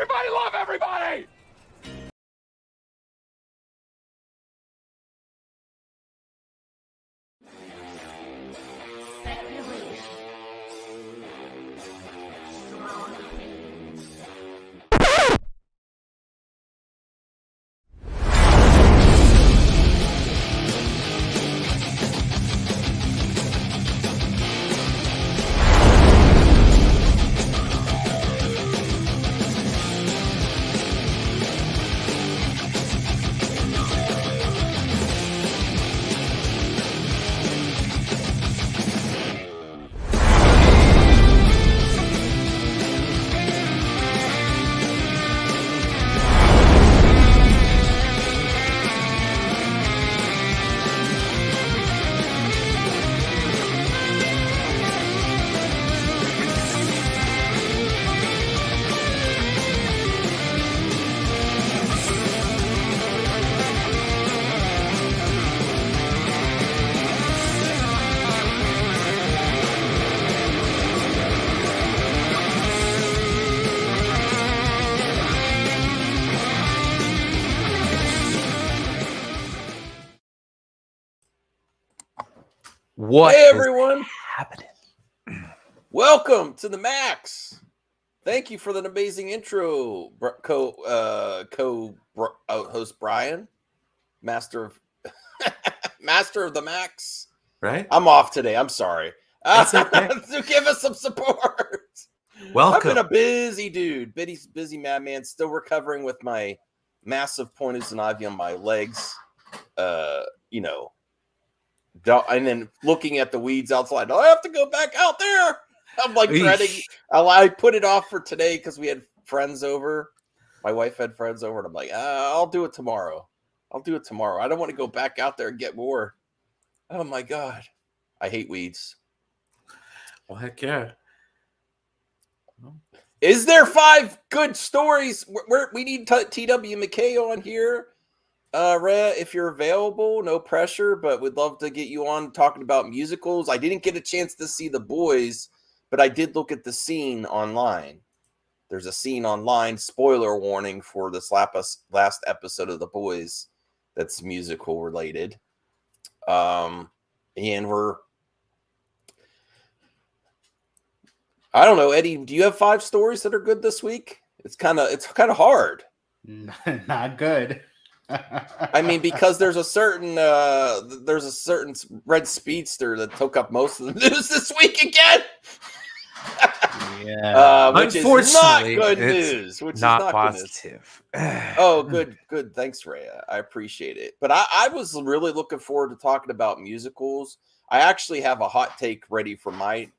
Everybody love everybody! What hey everyone, happening? welcome to the Max. Thank you for that amazing intro, host Brian, master of master of the Max. Right? I'm off today. I'm sorry. That's okay. To give us some support. Welcome. I've been a busy dude, busy madman. Still recovering with my massive poison ivy on my legs. And then looking at the weeds outside. Do I have to go back out there? I'm like dreading. I put it off for today because we had friends over. My wife had friends over, and I'm like, I'll do it tomorrow. I don't want to go back out there and get more. Oh my God. I hate weeds. Well, heck yeah. Is there 5 good stories? We need TW McKay on here. Rhea, if you're available, no pressure, but we'd love to get you on talking about musicals. I didn't get a chance to see The Boys, but I did look at the scene online. There's a scene online, spoiler warning for this last episode of The Boys that's musical related. And I don't know, Eddie, do you have 5 stories that are good this week? It's kind of hard. Not good. I mean, because there's a certain red speedster that took up most of the news this week again. Yeah. Which is not good news. Which not is not positive. Oh, good. Thanks, Rhea. I appreciate it. But I was really looking forward to talking about musicals. I actually have a hot take ready for my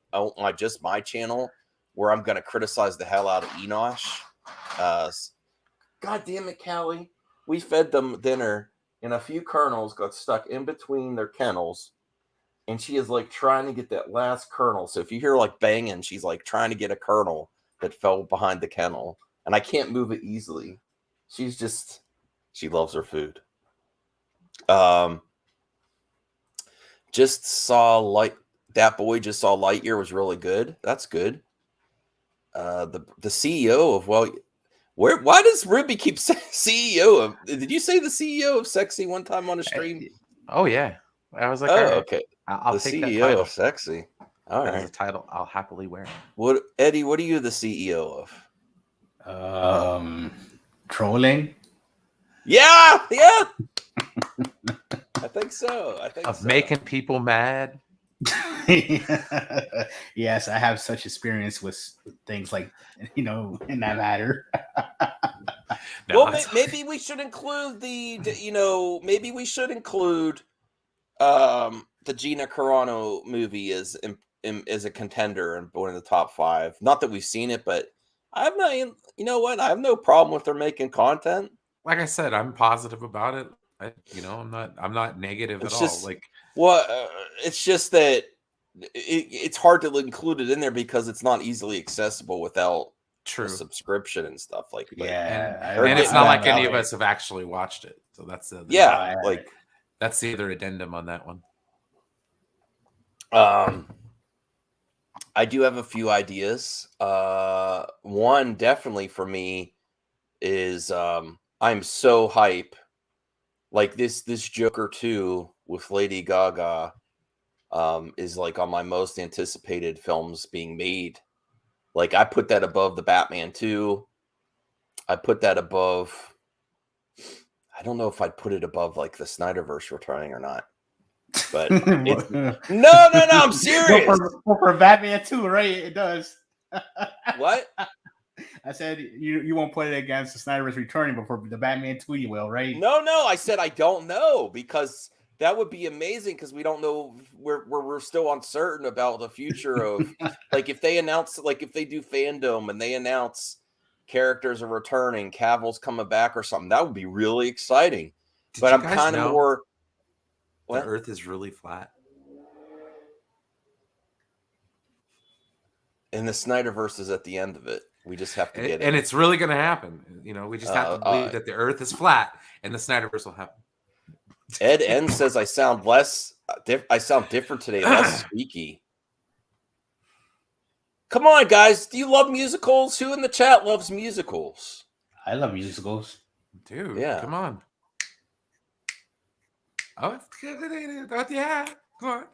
channel where I'm going to criticize the hell out of Enosh. God damn it, Callie. We fed them dinner, and a few kernels got stuck in between their kennels, and she is like trying to get that last kernel. So if you hear like banging, she's like trying to get a kernel that fell behind the kennel, and I can't move it easily. She loves her food. Just saw that boy just saw Lightyear was really good. That's good. The CEO of why does Ruby keep saying CEO of? Did you say the CEO of Sexy one time on a stream? Oh yeah, I was like, oh, all right. Okay. I'll the take CEO that title. of Sexy. All That right. is a title I'll happily wear. What, Eddie? What are you the CEO of? Trolling. Yeah. I think so. Making people mad. Yes, I have such experience with things like in that matter. Well, maybe we should include maybe we should include the Gina Carano movie as a contender and one of the top 5. Not that we've seen it, but I have no problem with her making content. Like I said, I'm positive about it. I'm not negative at all. It's just that it's hard to include it in there because it's not easily accessible without a subscription and stuff like that. Yeah, and it's not like any of us have actually watched it, so that's that's the other addendum on that one. I do have a few ideas. One definitely for me is I'm so hype. Like this Joker 2 with Lady Gaga is like on my most anticipated films being made. Like I put that above the Batman 2. I put that above. I don't know if I'd put it above like the Snyderverse returning or not. But no, I'm serious. For Batman 2, right? It does. What? I said you won't put it against the Snyderverse returning, but for the Batman 2, you will, right? No. I said I don't know because that would be amazing because we don't know. We're still uncertain about the future of like if they announce, like if they do fandom and they announce characters are returning, Cavill's coming back or something, that would be really exciting. But I'm kind of more. The Earth is really flat. And the Snyderverse is at the end of it. We just have to get it. And it's really going to happen. You know, we just have to believe that the Earth is flat and the Snyderverse will happen. Ed N says I sound different today, less squeaky. Come on, guys. Do you love musicals? Who in the chat loves musicals? I love musicals. Dude, yeah. Come on. Oh, yeah. Come on.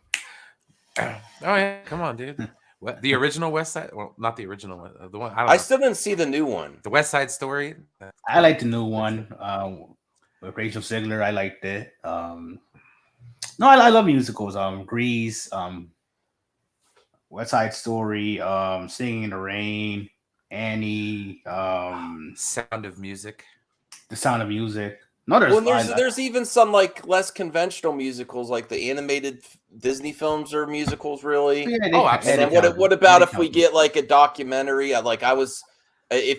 Oh, yeah. Come on, dude. What, the original West Side? Well, not the original one. The one I still didn't see the new one. The West Side Story. I like the new one with Rachel Zegler. I liked it. No, I love musicals. Grease, West Side Story, Singing in the Rain, Annie, Sound of Music. The Sound of Music. No, there's even some like less conventional musicals, like the animated Disney films are musicals, really. Yeah, absolutely. And what about if we get like a documentary? Do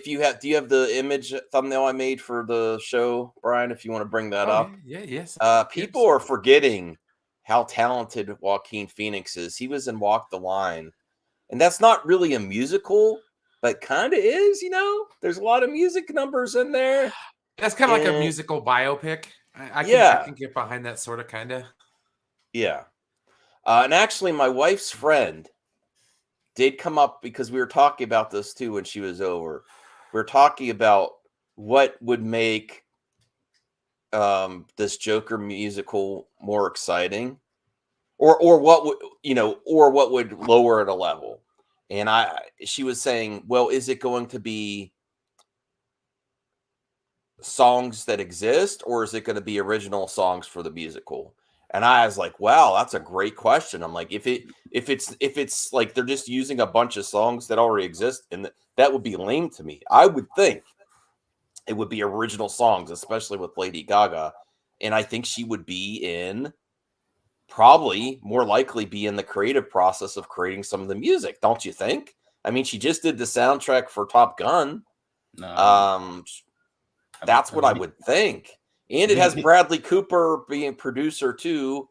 you have the image thumbnail I made for the show, Brian? If you want to bring that up, yes. People are forgetting how talented Joaquin Phoenix is. He was in Walk the Line, and that's not really a musical, but kind of is. You know, there's a lot of music numbers in there. That's kind of like a musical biopic. I can get behind that sort of kind of. Yeah. And actually, my wife's friend did come up because we were talking about this too when she was over. We were talking about what would make this Joker musical more exciting, or what would lower it a level. And she was saying, well, is it going to be songs that exist, or is it going to be original songs for the musical? And I was like, wow, that's a great question. I'm like, if it's like they're just using a bunch of songs that already exist, and that would be lame to me. I would think it would be original songs, especially with Lady Gaga, and I think she would probably more likely be in the creative process of creating some of the music, don't you think? I mean, she just did the soundtrack for Top Gun. No. That's what I would think. And it has Bradley Cooper being producer too,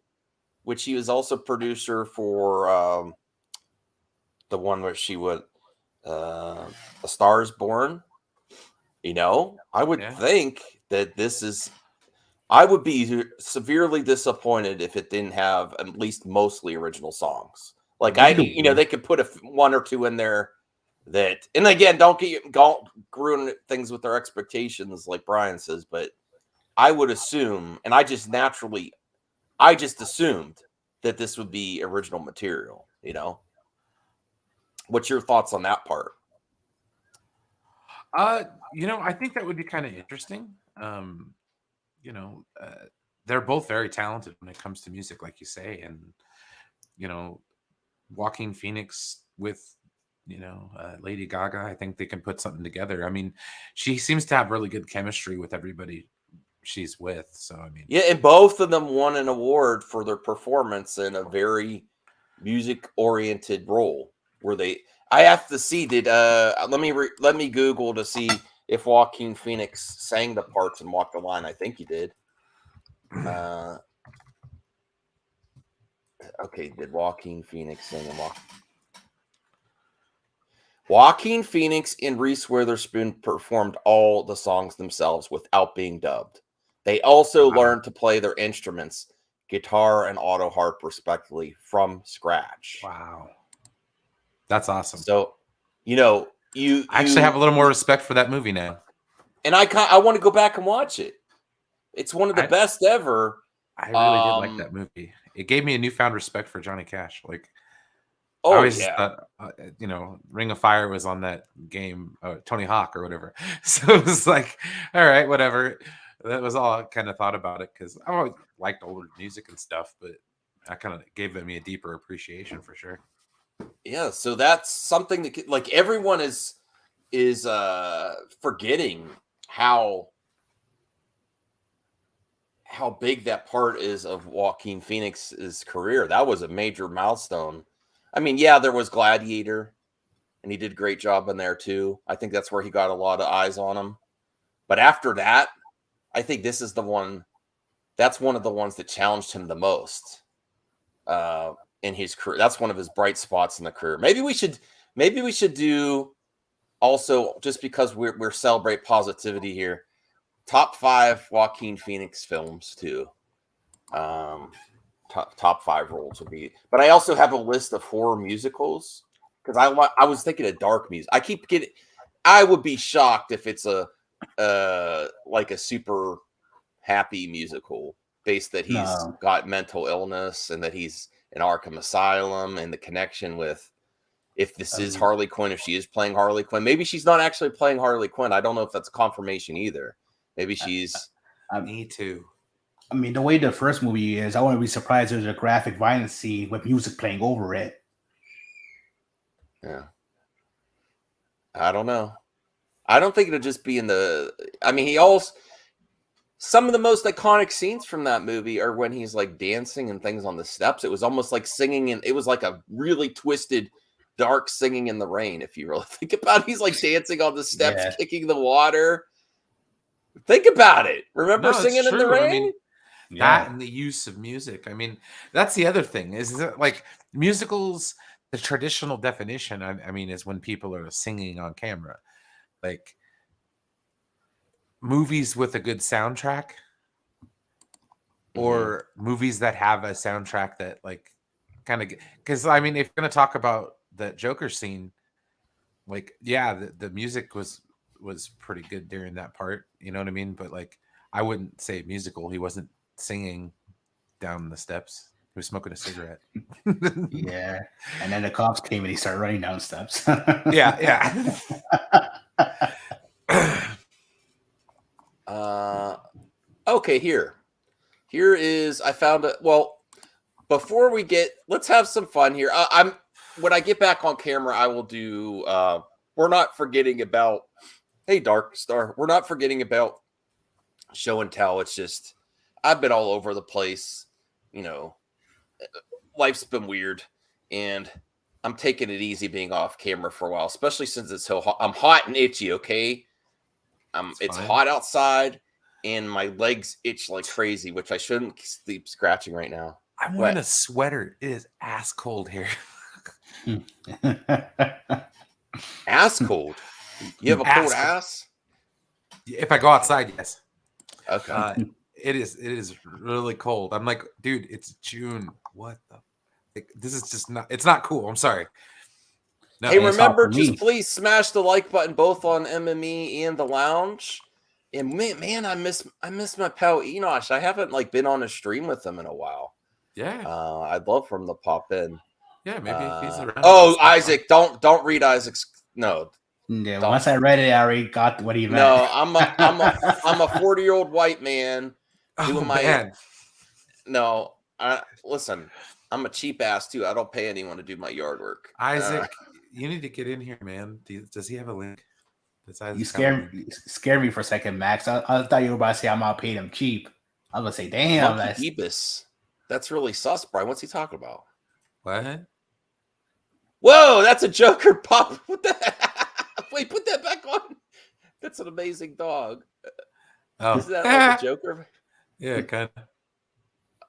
which he was also producer for the one where she would A Star Is Born. You know, I would think that I would be severely disappointed if it didn't have at least mostly original songs. Like they could put one or two in there that, and again, don't ruin things with their expectations, like Brian says, but I would assume, and I just assumed that this would be original material, you know? What's your thoughts on that part? I think that would be kind of interesting. They're both very talented when it comes to music, like you say, and, Joaquin Phoenix with, Lady Gaga, I think they can put something together. I mean, she seems to have really good chemistry with everybody she's with. So, I mean, yeah, and both of them won an award for their performance in a very music-oriented role. I have to see, let me Google to see if Joaquin Phoenix sang the parts in Walk the Line. I think he did. Okay, did Joaquin Phoenix sing in Walk? Joaquin Phoenix and Reese Witherspoon performed all the songs themselves without being dubbed. They also learned to play their instruments, guitar and auto harp, respectively, from scratch. Wow. That's awesome. So, I actually have a little more respect for that movie now. and I want to go back and watch it. It's one of the best ever. I really did like that movie. It gave me a newfound respect for Johnny Cash. Like, I Oh always yeah, thought, Ring of Fire was on that game, Tony Hawk or whatever. So it was like, all right, whatever. That was all I kind of thought about it, because I always liked older music and stuff, but I kind of gave me a deeper appreciation for sure. yeah. So that's something that like everyone is forgetting how big that part is of Joaquin Phoenix's career. That was a major milestone. I mean, yeah, there was Gladiator, and he did a great job in there too. I think that's where he got a lot of eyes on him. But after that, I think this is the one. That's one of the ones that challenged him the most in his career. That's one of his bright spots in the career. Maybe we should do also, just because we're celebrate positivity here, top 5 Joaquin Phoenix films too. Top 5 roles would be. But I also have a list of horror musicals, because I was thinking of dark music. I would be shocked if it's like a super happy musical based that he's got mental illness and that he's in Arkham Asylum, and the connection with, if this is Harley Quinn, if she is playing Harley Quinn, maybe she's not actually playing Harley Quinn. I don't know if that's confirmation either. Maybe she's. Me too. I mean, the way the first movie is, I wouldn't be surprised if there's a graphic violence scene with music playing over it. Yeah. I don't know. I don't think it'll just be in the. I mean, some of the most iconic scenes from that movie are when he's like dancing and things on the steps. It was almost like singing, and it was like a really twisted, dark singing in the rain. If you really think about it, he's like dancing on the steps, kicking the water. Think about it. Remember singing in the rain? I mean, that and the use of music. I mean, that's the other thing, is that like musicals, the traditional definition, I mean, is when people are singing on camera. Like, movies with a good soundtrack, or movies that have a soundtrack that like kind of, because I mean, if you're going to talk about the Joker scene, like, yeah, the music was pretty good during that part, you know what I mean? But like, I wouldn't say musical. He wasn't singing down the steps. He was smoking a cigarette. Yeah. And then the cops came and he started running down steps. Yeah. Okay, here is, I found it. Well, before let's have some fun here. When I get back on camera, I will do, we're not forgetting about, hey, Dark Star, we're not forgetting about show and tell. It's just, I've been all over the place. You know, life's been weird, and I'm taking it easy being off camera for a while, especially since it's so hot. I'm hot and itchy, okay? It's hot outside, and my legs itch like crazy, which I shouldn't sleep scratching right now. I'm wearing a sweater. It is ass cold here. Ass cold? You have a cold ass? If I go outside, yes. Okay. It is really cold. I'm like, dude, it's June. What the? This is just not. It's not cool. I'm sorry. No, hey, remember, just please smash the like button both on MME and the lounge. And man, I miss my pal Enosh. I haven't like been on a stream with him in a while. Yeah. I'd love for him to pop in. Yeah, maybe if he's around. Oh, Isaac, don't read Isaac's. No. Yeah, once I read it, I already got what he meant. No, I'm a 40-year-old white man doing my. Man. No, listen. I'm a cheap ass too. I don't pay anyone to do my yard work. Isaac, you need to get in here, man. Does he have a link? You scared me for a second, Max. I thought you were about to say I'm not paying him cheap. I was gonna say, damn, that's really sus, Brian. What's he talking about? What? Whoa, that's a Joker pop. What the heck? Wait, put that back on. That's an amazing dog. Oh. Is that like a Joker? Yeah, kind of.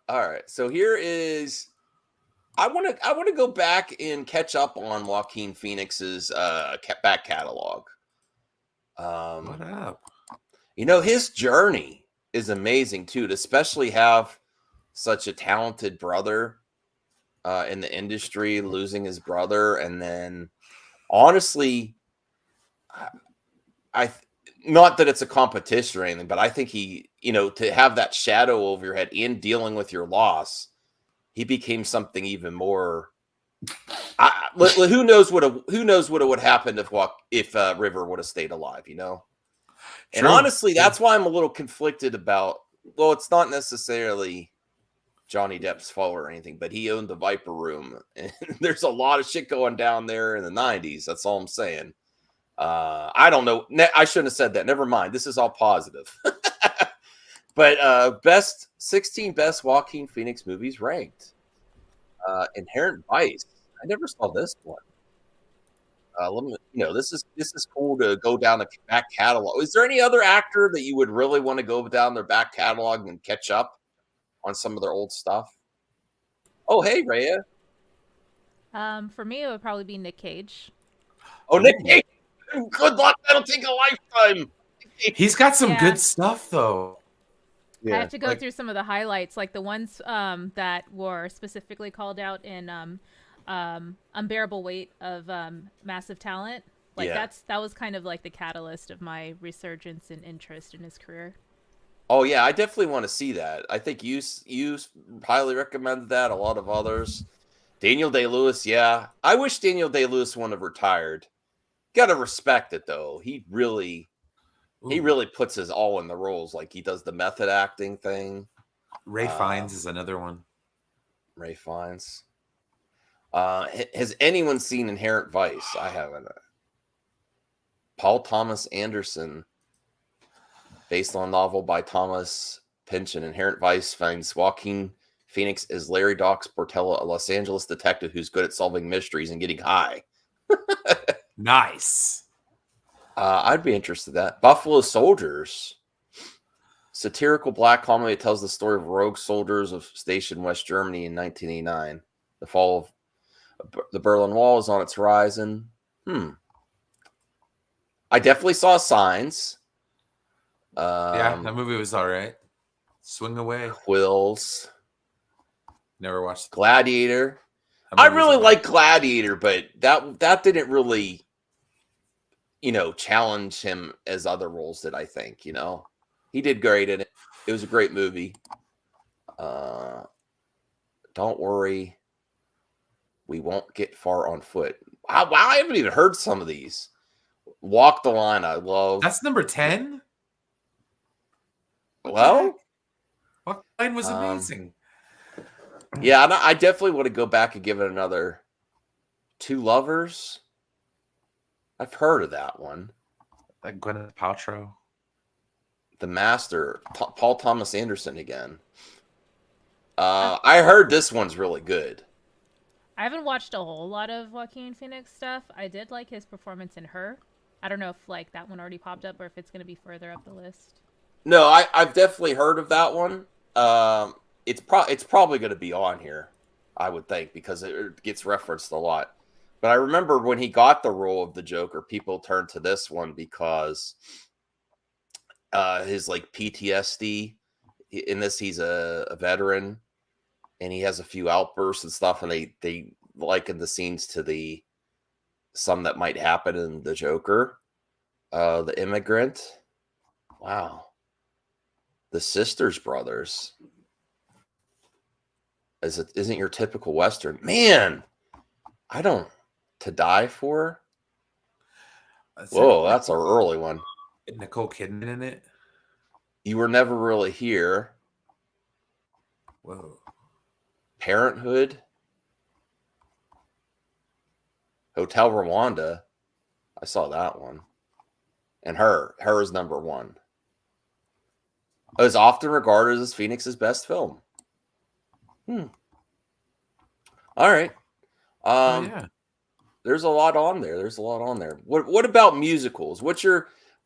All right, so here is. I want to go back and catch up on Joaquin Phoenix's back catalog. What up? You know, his journey is amazing too, to especially have such a talented brother in the industry, losing his brother, and then honestly, not that it's a competition or anything, but I think he, to have that shadow over your head in dealing with your loss, he became something even more. Who knows what would happen if River would have stayed alive, And True. honestly, that's why I'm a little conflicted about. Well, it's not necessarily Johnny Depp's fault or anything, but he owned the Viper Room, and there's a lot of shit going down there in the '90s. That's all I'm saying. I don't know. I shouldn't have said that. Never mind. This is all positive. But 16 best Joaquin Phoenix movies ranked. Inherent Vice. I never saw this one. Let me, this is cool to go down the back catalog. Is there any other actor that you would really want to go down their back catalog and catch up on some of their old stuff? Oh, hey, Rhea. For me, it would probably be Nick Cage. Oh, Nick Cage. Good luck. That'll take a lifetime. He's got some good stuff, though. Yeah. I have to go through some of the highlights, like the ones that were specifically called out in Unbearable Weight of Massive Talent. Like that was kind of like the catalyst of my resurgence and interest in his career. Oh yeah, I definitely want to see that. I think you highly recommended that. A lot of others. Daniel Day-Lewis, yeah. I wish Daniel Day-Lewis wouldn't have retired. Gotta respect it though. He really puts his all in the roles. Like he does the method acting thing. Ray Fiennes is another one. Ray Fiennes. Has anyone seen Inherent Vice? I haven't. Paul Thomas Anderson, based on a novel by Thomas Pynchon, Inherent Vice finds Joaquin Phoenix as Larry Dox Portella, a Los Angeles detective who's good at solving mysteries and getting high. Nice. I'd be interested in that. Buffalo Soldiers. Satirical black comedy that tells the story of rogue soldiers of stationed West Germany in 1989. The fall of the Berlin Wall is on its horizon. I definitely saw Signs. Yeah, that movie was all right. Swing Away. Quills. Never watched Gladiator. I really like Gladiator, but that didn't really, challenge him as other roles did, I think, He did great in it. It was a great movie. Don't worry. We won't get far on foot. Wow, I haven't even heard some of these. Walk the Line, I love. That's number 10? Well, Walk the Line was amazing. Yeah, I definitely want to go back and give it another. Two Lovers. I've heard of that one. Like Gwyneth Paltrow. The Master, Paul Thomas Anderson again. I heard this one's really good. I haven't watched a whole lot of Joaquin Phoenix stuff. I did like his performance in Her. I don't know if that one already popped up or if it's going to be further up the list. No, I've definitely heard of that one. It's probably going to be on here, I would think, because it gets referenced a lot. But I remember when he got the role of the Joker, people turned to this one because his PTSD. In this, he's a veteran, and he has a few outbursts and stuff, and they liken the scenes to some that might happen in the Joker. The Immigrant. Wow. The Sisters Brothers. Isn't your typical Western. Man, To Die For? Whoa, that's our early one. Nicole Kidman in it? You Were Never Really Here. Whoa. Parenthood. Hotel Rwanda. I saw that one. And Her is number 1. It was often regarded as Phoenix's best film. All right. Yeah. There's a lot on there. What about musicals?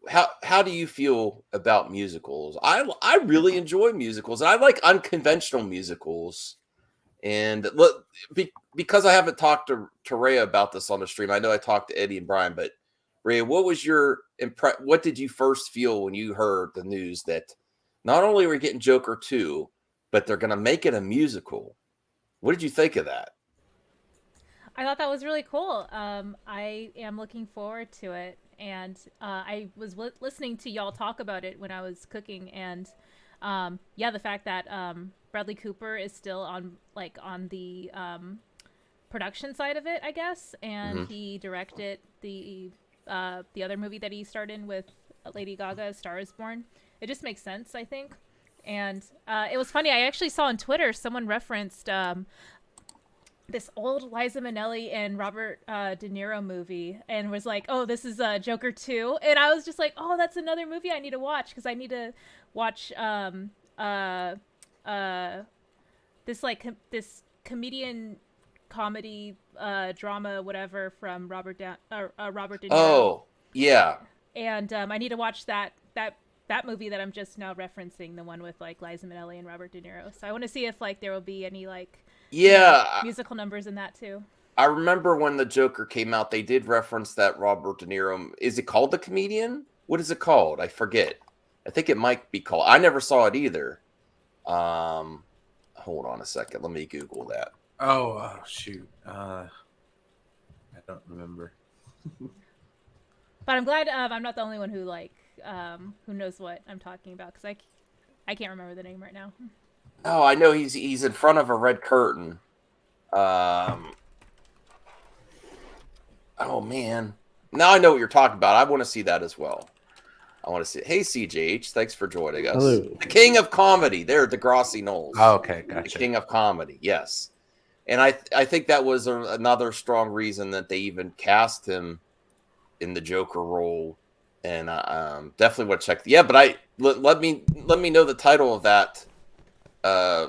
How do you feel about musicals? I really enjoy musicals, and I like unconventional musicals. And look, because I haven't talked to Rhea about this on the stream, I know I talked to Eddie and Brian, but Rhea, what was your what did you first feel when you heard the news that not only are we getting Joker 2, but they're going to make it a musical? What did you think of that? I thought that was really cool. I am looking forward to it. and I was listening to y'all talk about it when I was cooking, and the fact that Bradley Cooper is still on the production side of it, I guess, and he directed the other movie that he starred in with Lady Gaga, Star Is Born. It just makes sense, I think. And it was funny. I actually saw on Twitter someone referenced this old Liza Minnelli and Robert De Niro movie, and was like, "Oh, this is Joker 2," and I was just like, "Oh, that's another movie I need to watch because I need to watch this comedian comedy drama whatever from Robert De Niro." Oh, yeah. And I need to watch that movie that I'm just now referencing, the one with like Liza Minnelli and Robert De Niro. So I want to see if like there will be any like musical numbers in that too. I remember when the Joker came out, they did reference that Robert De Niro. Is it called The Comedian? What is it called? I forget. I think it might be called. I never saw it either. Hold on a second. Let me Google that. Oh shoot. I don't remember. But I'm glad I'm not the only one who who knows what I'm talking about, because I can't remember the name right now. Oh, I know he's in front of a red curtain. Oh man. Now I know what you're talking about. I want to see that as well. I want to see it. Hey CJH, thanks for joining us. Hello. The King of Comedy. There, Degrassi Knowles. Oh, okay, gotcha. The King of Comedy, yes. And I think that was another strong reason that they even cast him in the Joker role. And definitely want to check. But let me know the title of that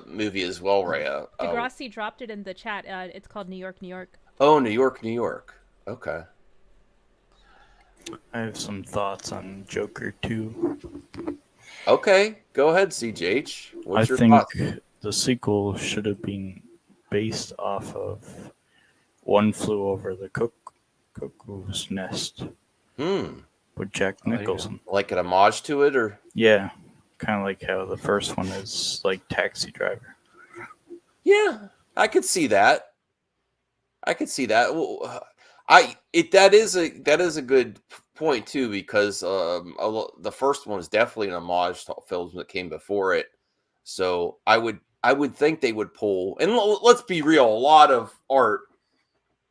movie as well, Rhea. Degrassi dropped it in the chat. It's called New York, New York. Oh, New York, New York. Okay. I have some thoughts on Joker 2. Okay, go ahead, CJH. What's I your think thoughts? the sequel should have been based off of One Flew Over the Cuckoo's Nest with Jack Nicholson. Like an homage to it, or? Yeah, kind of like how the first one is like Taxi Driver. Yeah, I could see that. Well, that is a good point too, because the first one was definitely an homage to films that came before it. So I would think they would pull, and let's be real, a lot of art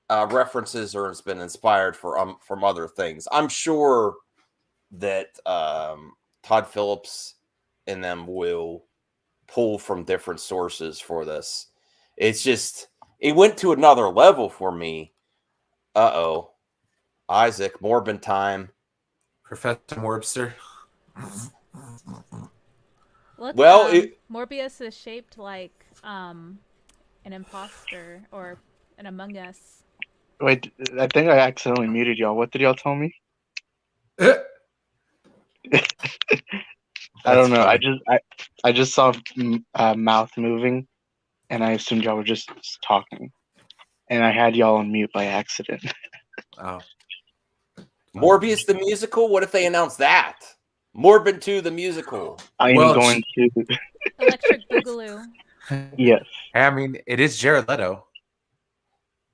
references or has been inspired from other things. I'm sure that Todd Phillips and them will pull from different sources for this. It's just, it went to another level for me. Isaac, Morbin time. Professor Morbster. Look, Well, Morbius is shaped like an imposter or an Among Us. Wait, I think I accidentally muted y'all. What did y'all tell me? I don't know. Funny. I just saw mouth moving, and I assumed y'all were just talking, and I had y'all on mute by accident. Oh. Morbius the musical? What if they announce that? Morbin 2 the musical. I am going to. Electric Boogaloo. Yes. I mean, it is Jared Leto.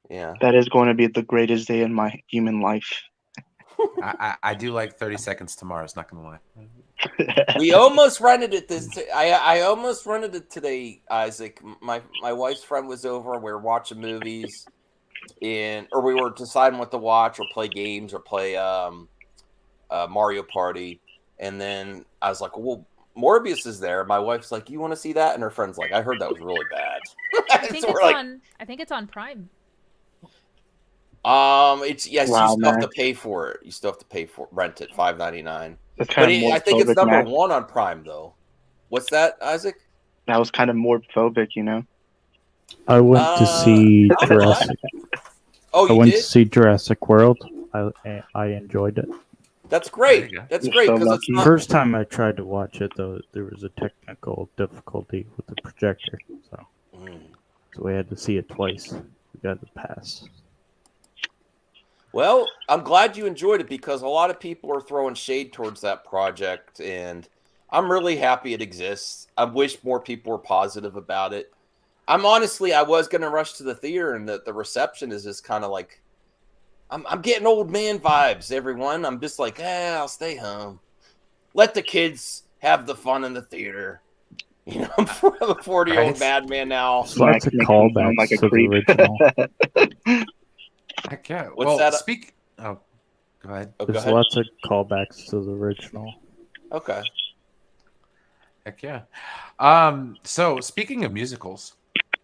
Yeah. That is going to be the greatest day in my human life. I do like 30 Seconds to Mars, not gonna lie. We almost rented it I almost rented it today, Isaac. My wife's friend was over, and we were watching movies, or we were deciding what to watch or play games or play Mario Party. And then I was like, well, Morbius is there. My wife's like, you want to see that? And her friend's like, I heard that was really bad. I think it's on Prime. It's you still man. have to pay for it. You still have to pay for rent it, $5.99. That's kind of I think it's number Max. 1 on Prime though. What's that, Isaac? That was kind of morbphobic, you know. I went to see Jurassic. Oh, you I went did? to see Jurassic World. I enjoyed it. That's great. There you go. That's You're great so because it's lucky. not. First time I tried to watch it, though, there was a technical difficulty with the projector, so we had to see it twice. We got the pass. Well, I'm glad you enjoyed it, because a lot of people are throwing shade towards that project, and I'm really happy it exists. I wish more people were positive about it. I was going to rush to the theater, and the reception is just kind of like, I'm getting old man vibes, everyone. I'm just like, I'll stay home. Let the kids have the fun in the theater. You know, I'm a 40-year-old madman now. There's lots of callbacks like a to creep. the original. Heck yeah. What's well, that? Oh, go ahead. Oh, go There's ahead. lots of callbacks to the original. Okay. Heck yeah. So speaking of musicals,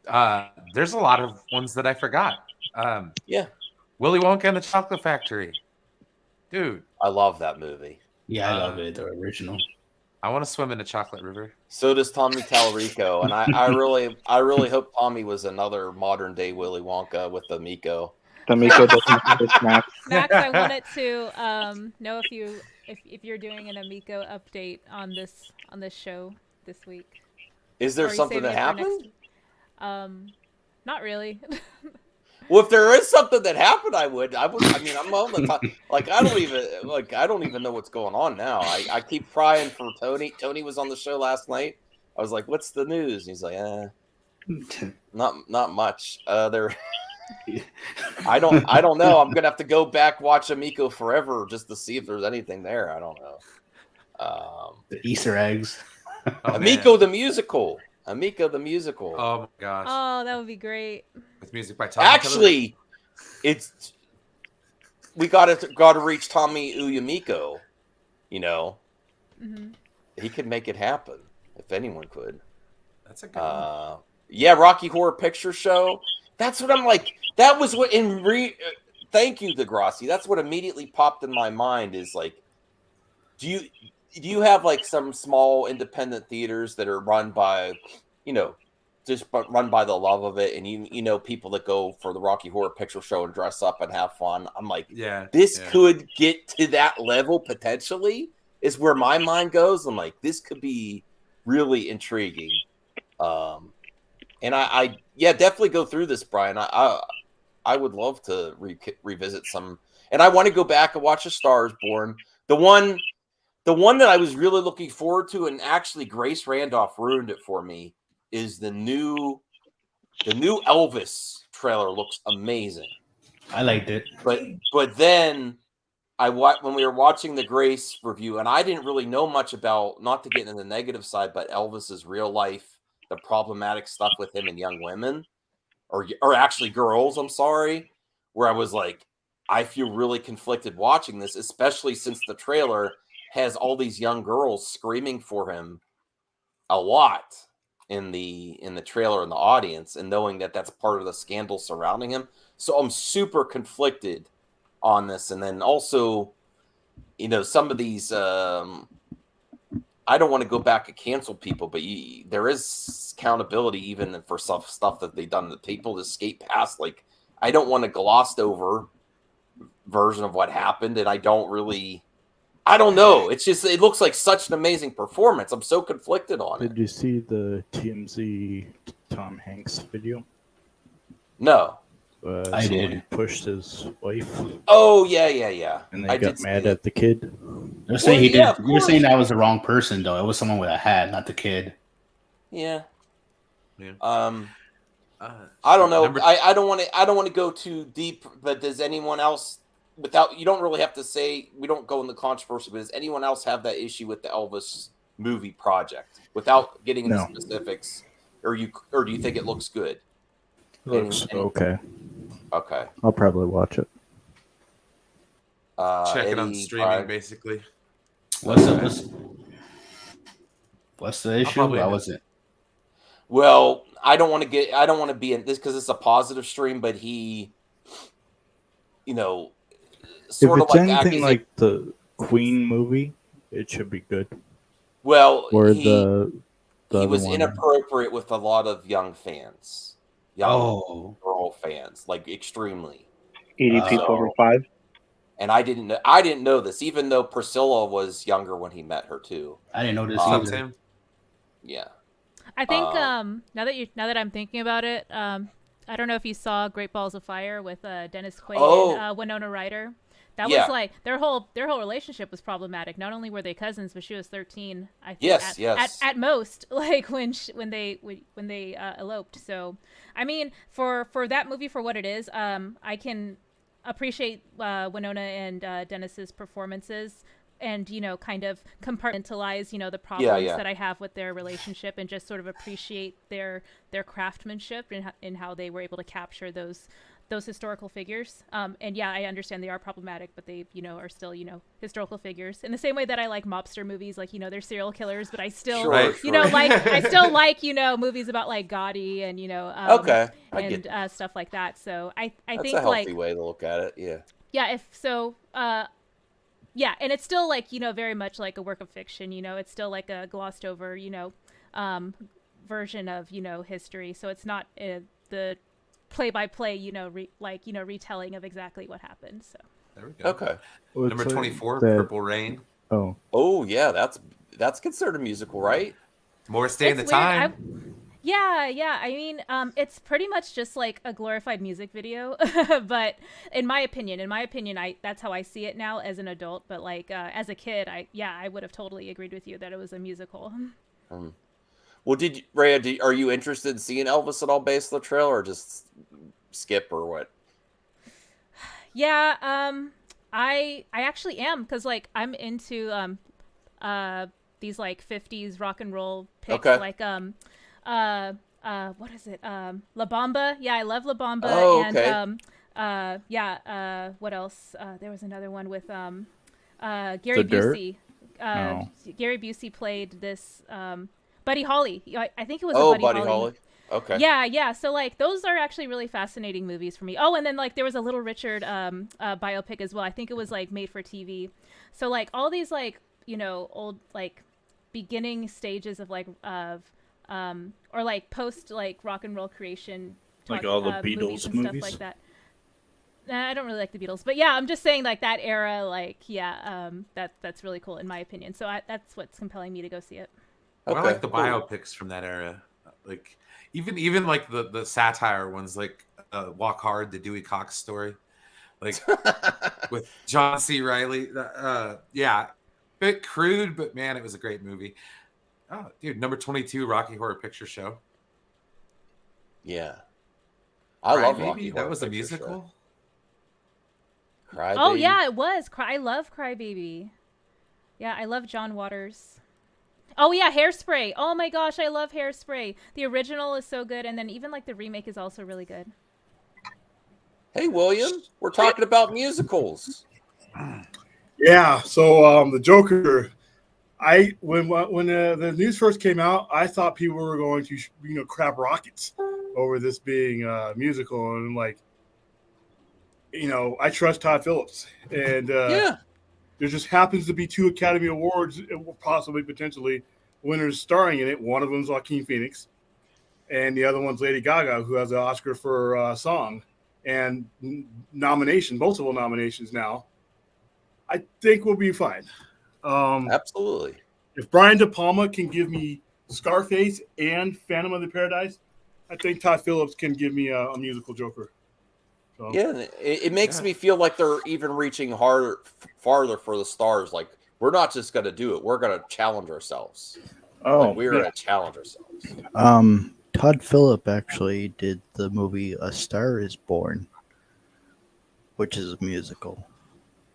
there's a lot of ones that I forgot. Yeah. Willy Wonka and the Chocolate Factory. Dude. I love that movie. Yeah, I love it. The original. I want to swim in a chocolate river. So does Tommy Tallarico, and I really hope Tommy was another modern day Willy Wonka with the Miko. The Miko doesn't have a snack. Max, I wanted to know if you're doing an Amico update on this show this week. Is there Or are you something saving that it for happened? Not really. Well, if there is something that happened, I would. I mean, I'm on the top. Like, I don't even know what's going on now. I keep prying for Tony. Tony was on the show last night. I was like, "What's the news?" And he's like, not much. There. I don't know. I'm gonna have to go back watch Amico Forever just to see if there's anything there. I don't know. The Easter eggs. Amico the musical. Amico the musical. Oh my gosh. Oh, that would be great. With music by Tommy. Actually, we gotta reach Tommy Uyamiko. You know, he could make it happen if anyone could. That's a good one. Yeah, Rocky Horror Picture Show. That's what I'm like. That was what thank you, Degrassi. That's what immediately popped in my mind is like, do you have like some small independent theaters that are run by, just run by the love of it, and you know people that go for the Rocky Horror Picture Show and dress up and have fun? I'm like, this could get to that level potentially. Is where my mind goes. I'm like, this could be really intriguing. And I definitely go through this, Brian. I would love to revisit some, and I want to go back and watch A Star Is Born. The one that I was really looking forward to, and actually Grace Randolph ruined it for me, is the new Elvis trailer. Looks amazing. I liked it, but then when we were watching the Grace review, and I didn't really know much about, not to get into the negative side, but Elvis's real life, the problematic stuff with him and young women, or actually girls. I'm sorry, where I was like, I feel really conflicted watching this, especially since the trailer has all these young girls screaming for him a lot in the trailer in the audience, and knowing that that's part of the scandal surrounding him. So I'm super conflicted on this. And then also, some of these, I don't want to go back and cancel people, but there is accountability even for stuff that they've done. The people to skate past, like, I don't want a glossed over version of what happened. And I don't know. It's just, it looks like such an amazing performance. I'm so conflicted on it. Did you see the TMZ Tom Hanks video? No. I did. He pushed his wife. Oh, yeah. And they got mad at the kid. They're saying he did. You're saying that was the wrong person, though. It was someone with a hat, not the kid. Yeah. Yeah. I don't know. I don't want to go too deep. But does anyone else, you don't really have to say, we don't go in the controversy, but does anyone else have that issue with the Elvis movie project without getting into specifics, or do you think it looks good? It looks okay. Okay. I'll probably watch it. Check it on streaming, basically. What's the issue? Why was it? Well, I don't want to be in this because it's a positive stream, but he, sort if of it's like anything like the Queen movie, it should be good. Well, or he was one. inappropriate with a lot of young fans. Young girl fans, like extremely. 80 people over 5. And I didn't know this, even though Priscilla was younger when he met her too. I didn't know this either. Yeah. I think now that I'm thinking about it, I don't know if you saw Great Balls of Fire with Dennis Quaid and Winona Ryder. That was like their whole relationship was problematic. Not only were they cousins, but she was 13. I think at most, like when they eloped. So I mean, for that movie, for what it is, I can appreciate Winona and Dennis's performances, and kind of compartmentalize the problems that I have with their relationship, and just sort of appreciate their craftsmanship and how they were able to capture those historical figures. And yeah, I understand they are problematic, but they are still historical figures, in the same way that I like mobster movies, like they're serial killers, but I still like I still like movies about like Gotti and and stuff like that. So I That's think a healthy way to look at it. Yeah, and it's still like very much like a work of fiction. It's still like a glossed over version of history. So it's not the play-by-play retelling of exactly what happened. So there we go. Okay. Number 24, Purple Rain. Oh yeah, that's considered a musical, right? More Stay in the Time. Yeah. I mean, it's pretty much just like a glorified music video, but in my opinion, that's how I see it now as an adult. But like as a kid, I would have totally agreed with you that it was a musical. Well, Rhea, are you interested in seeing Elvis at all based on the trailer, or just skip, or what? Yeah, I actually am, because like I'm into these like 50s rock and roll picks, like what is it? La Bamba. Yeah, I love La Bamba. Oh, okay. And what else? There was another one with Gary Busey. Gary Busey played this Buddy Holly. I think it was a Buddy Holly. Okay. Yeah. So like those are actually really fascinating movies for me. Oh, and then like there was a Little Richard biopic as well. I think it was like made for TV. So like all these like old like beginning stages of like or like post like rock and roll creation, like all the Beatles and stuff like that. I don't really like the Beatles, but yeah, I'm just saying like that era, like that's really cool in my opinion. So that's what's compelling me to go see it. Okay. I like the biopics from that era, like even like the satire ones, like Walk Hard, the Dewey Cox story, like with John C. Reilly. Bit crude, but man, it was a great movie. Oh, dude, number 22, Rocky Horror Picture Show. Yeah, I love Rocky. That was a musical. Cry oh Baby. Yeah, it was. I love Cry Baby. Yeah, I love John Waters. Oh yeah, Hairspray. Oh my gosh, I love Hairspray. The original is so good, and then even like the remake is also really good. Hey William, we're talking about musicals. Yeah, so the Joker, when the news first came out, I thought people were going to crap rockets over this being a musical, and like, I trust Todd Phillips, and there just happens to be 2 Academy Awards, possibly potentially winners starring in it. One of them is Joaquin Phoenix, and the other one's Lady Gaga, who has an Oscar for song and multiple nominations now. I think we'll be fine. Absolutely. If Brian De Palma can give me Scarface and Phantom of the Paradise, I think Todd Phillips can give me a musical Joker. So. Yeah, it makes me feel like they're even reaching farther for the stars. Like, we're not just going to do it. We're going to challenge ourselves. We're going to challenge ourselves. Todd Phillip actually did the movie A Star Is Born, which is a musical.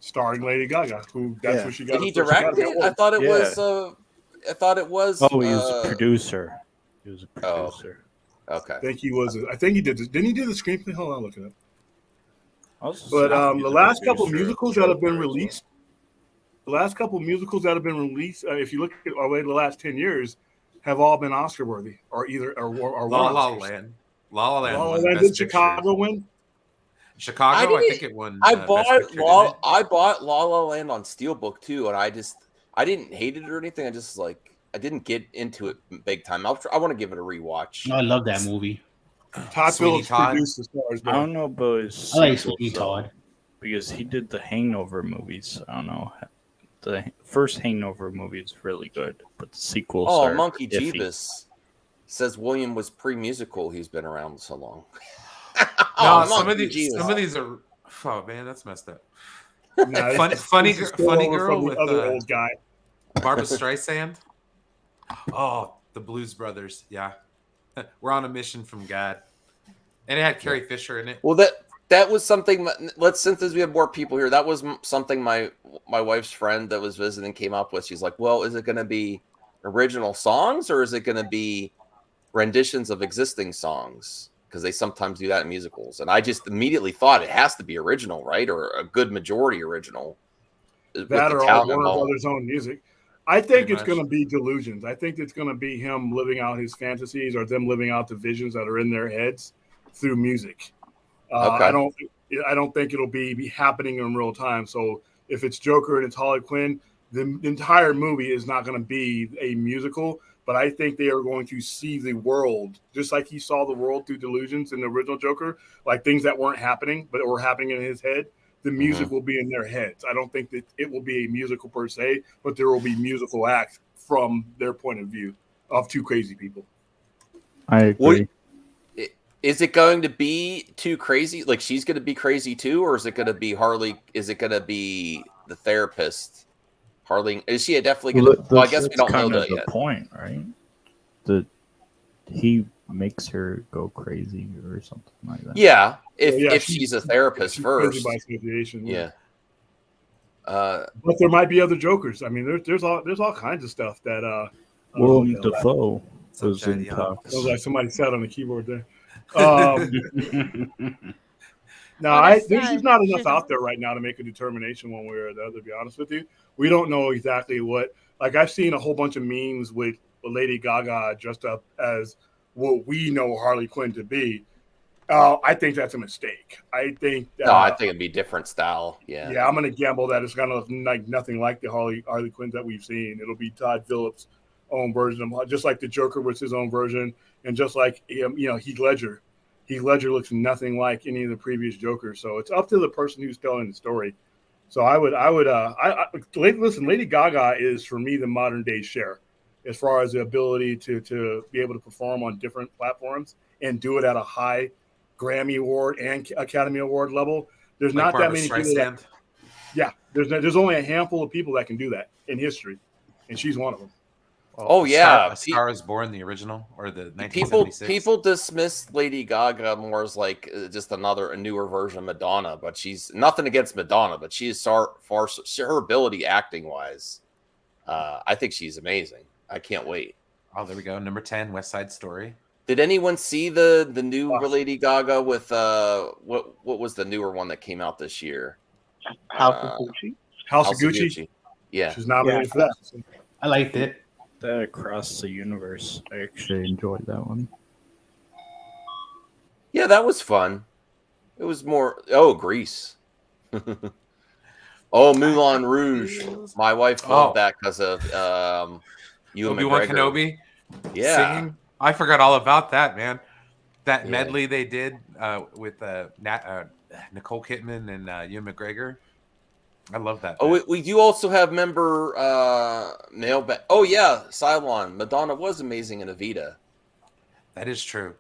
Starring Lady Gaga, that's what she got. Did he direct it? I thought it was. Oh, he was a producer. Okay. I think he was. I think he did. Didn't he do the screenplay? Hold on, look it up. But the last couple musicals that have been released, if you look at the last 10 years, have all been Oscar worthy, or La La Land. La La Land. Did Chicago win? Chicago, I think it won. I bought La La Land on Steelbook too, and I didn't hate it or anything. I didn't get into it big time. I want to give it a rewatch. I love that movie. Todd Phillips produced the stars. I don't know about his. I like Sweeney Todd because he did the Hangover movies. I don't know. The first Hangover movie is really good, but the sequels are Monkey iffy. Jeebus says William was pre-musical. He's been around so long. Some of these are. Oh man, that's messed up. Funny girl with other old guy. Barbra Streisand. Oh, the Blues Brothers. Yeah, we're on a mission from God, and it had Carrie Fisher in it. Well, that was something. Since we have more people here, that was something my wife's friend that was visiting came up with. She's like, "Well, is it going to be original songs or is it going to be renditions of existing songs? Because they sometimes do that in musicals." And I just immediately thought it has to be original, right, or a good majority original. That or all Warner Brothers' own music. I think it's going to be delusions. I think it's going to be him living out his fantasies or them living out the visions that are in their heads through music. Okay. I don't think it'll be happening in real time. So if it's Joker and it's Harley Quinn, the entire movie is not going to be a musical. But I think they are going to see the world just like he saw the world through delusions in the original Joker, like things that weren't happening but were happening in his head. The music will be in their heads. I don't think that it will be a musical per se, but there will be musical acts from their point of view of two crazy people. I agree. Is it going to be too crazy? Like she's going to be crazy too, or is it going to be Harley? Is it going to be the therapist? Harley, is she definitely going to? Well, I guess we don't know that yet. Point, right? That he makes her go crazy or something like that. Yeah, if she's a therapist first. By association, yeah. But there might be other Jokers. I mean, there's all kinds of stuff that. Willem Dafoe was in talks. Sounds like somebody sat on the keyboard there. There's just not enough out there right now to make a determination one way or the other. To be honest with you, we don't know exactly what. Like I've seen a whole bunch of memes with Lady Gaga dressed up as what we know Harley Quinn to be. I think that's a mistake. I think it'd be different style. Yeah, I'm gonna gamble that it's gonna look like nothing like the Harley Quinn that we've seen. It'll be Todd Phillips' own version, just like the Joker was his own version, and just like Heath Ledger. Heath Ledger looks nothing like any of the previous Jokers. So it's up to the person who's telling the story. So I would listen. Lady Gaga is for me the modern day Cher, as far as the ability to be able to perform on different platforms and do it at a high Grammy Award and Academy Award level. There's like not Barbara that many people. There's only a handful of people that can do that in history, and she's one of them. A Star is Born, the original, or the 1976. People dismiss Lady Gaga more as like just a newer version of Madonna, but she's nothing against Madonna, but she is her ability acting wise. I think she's amazing. I can't wait. Oh, there we go. Number 10, West Side Story. Did anyone see the new Lady Gaga with what was the newer one that came out this year? House of Gucci. House of Gucci. Yeah, she's nominated for that. I liked it. That Across the Universe. I actually enjoyed that one. Yeah, that was fun. It was more. Grease. Moulin Rouge. My wife loved that because of Ewan Obi-Wan Kenobi. Yeah, singing. I forgot all about that, man. That medley they did with Nicole Kidman and Ewan McGregor. I love that. We do also have member mailbag. Oh yeah, Cylon. Madonna was amazing in Evita. That is true.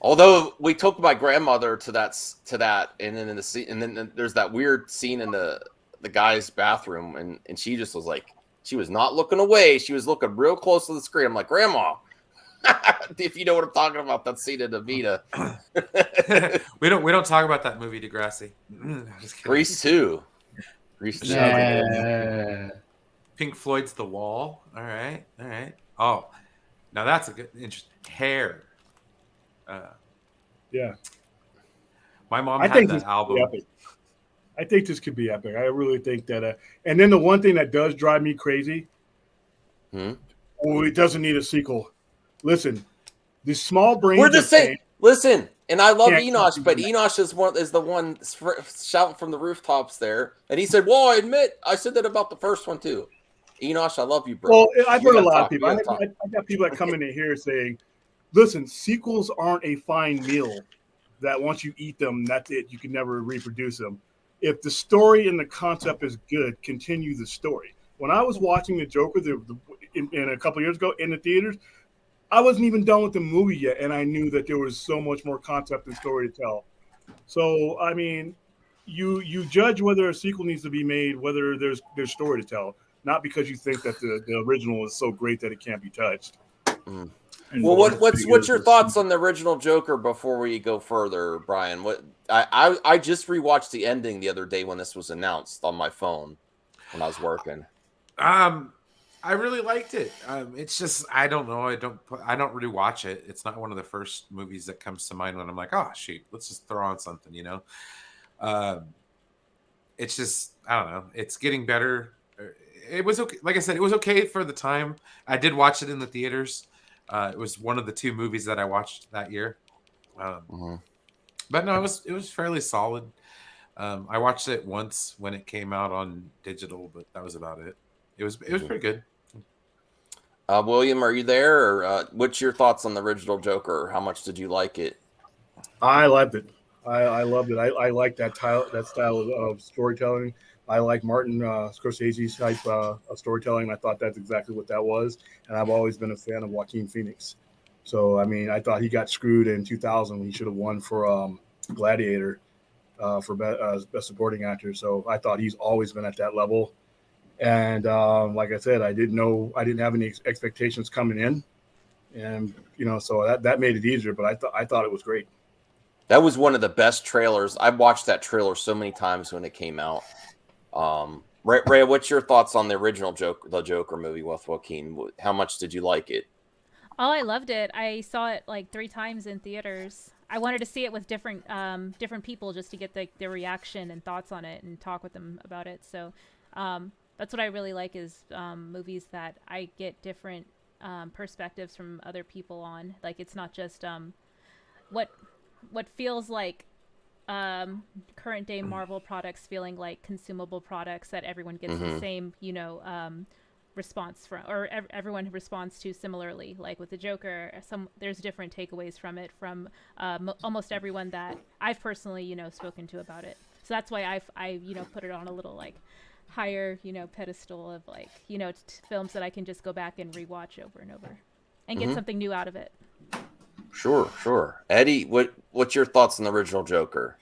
Although we took my grandmother to that, and then then there's that weird scene in the guy's bathroom, and she just was like, she was not looking away. She was looking real close to the screen. I'm like, Grandma, if you know what I'm talking about, that scene in Evita. we don't talk about that movie, Degrassi. Grease 2. Yeah. Pink Floyd's The Wall. All right. Oh, now that's a good interesting Hair. Yeah. My mom had that album. I think this could be epic. I really think that. And then the one thing that does drive me crazy, it doesn't need a sequel. Listen, the small brain. We're the same. Listen, and I love Enosh, but Enosh is the one shouting from the rooftops there, and he said, "Well, I admit I said that about the first one too." Enosh, I love you, bro. Well, I've heard a lot of people. I got people that come in here saying, "Listen, sequels aren't a fine meal that once you eat them, that's it. You can never reproduce them. If the story and the concept is good, continue the story." When I was watching the Joker in a couple years ago in the theaters, I wasn't even done with the movie yet, and I knew that there was so much more concept and story to tell. So, I mean, you judge whether a sequel needs to be made, whether there's story to tell, not because you think that the original is so great that it can't be touched. Well, what's your thoughts on the original Joker before we go further, Brian? What I just rewatched the ending the other day when this was announced on my phone when I was working. I really liked it. It's just I don't know. I don't really watch it. It's not one of the first movies that comes to mind when I'm like, oh shoot, let's just throw on something, you know. It's just I don't know. It's getting better. It was okay. Like I said, it was okay for the time. I did watch it in the theaters. It was one of the 2 movies that I watched that year. But no, it was fairly solid. I watched it once when it came out on digital, but that was about it. It was pretty good. William, are you there? Or what's your thoughts on the original Joker? How much did you like it? I loved it. I loved it. I like that style of storytelling. I like Martin Scorsese's type of storytelling. I thought that's exactly what that was. And I've always been a fan of Joaquin Phoenix. So, I mean, I thought he got screwed in 2000 when he should have won for Gladiator for best supporting actor. So I thought he's always been at that level. And like I said, I didn't have any expectations coming in. And, you know, so that made it easier. But I thought it was great. That was one of the best trailers. I watched that trailer so many times when it came out. Ray, what's your thoughts on the original Joker movie with Joaquin? How much did you like it? Oh, I loved it. I saw it like 3 times in theaters. I wanted to see it with different people just to get their reaction and thoughts on it and talk with them about it. So that's what I really like is movies that I get different perspectives from other people on. Like it's not just what feels like current day Marvel products feeling like consumable products that everyone gets the same, you know, response from, or everyone responds to similarly. Like with the Joker, there's different takeaways from it from almost everyone that I've personally, you know, spoken to about it. So that's why I you know, put it on a little like higher, you know, pedestal of like, you know, films that I can just go back and rewatch over and over and get something new out of it. Sure. Eddie, what's your thoughts on the original Joker?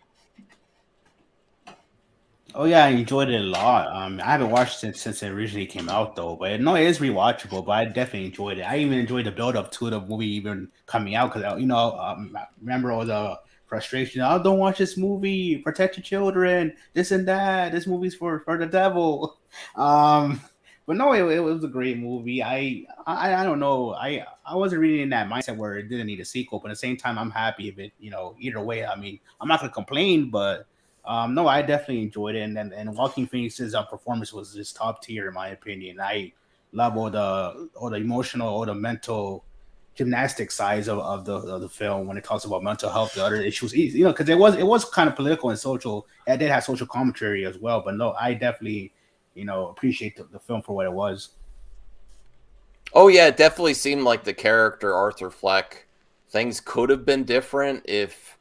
Oh yeah, I enjoyed it a lot. I haven't watched it since it originally came out though, but no, it is rewatchable. But I definitely enjoyed it. I even enjoyed the build up to the movie even coming out because you know, remember all the frustration. Oh, don't watch this movie. Protect your children. This and that. This movie's for the devil. But no, it was a great movie. I don't know. I wasn't really in that mindset where it didn't need a sequel, but at the same time, I'm happy if it, you know, either way. I mean, I'm not gonna complain, but no, I definitely enjoyed it, and Joaquin Phoenix's performance was just top tier in my opinion. I love all the emotional, all the mental gymnastic sides of the film when it talks about mental health, the other issues, you know, because it was kind of political and social. It did have social commentary as well, but no, I definitely, you know, appreciate the film for what it was. Oh yeah, it definitely seemed like the character Arthur Fleck. Things could have been different if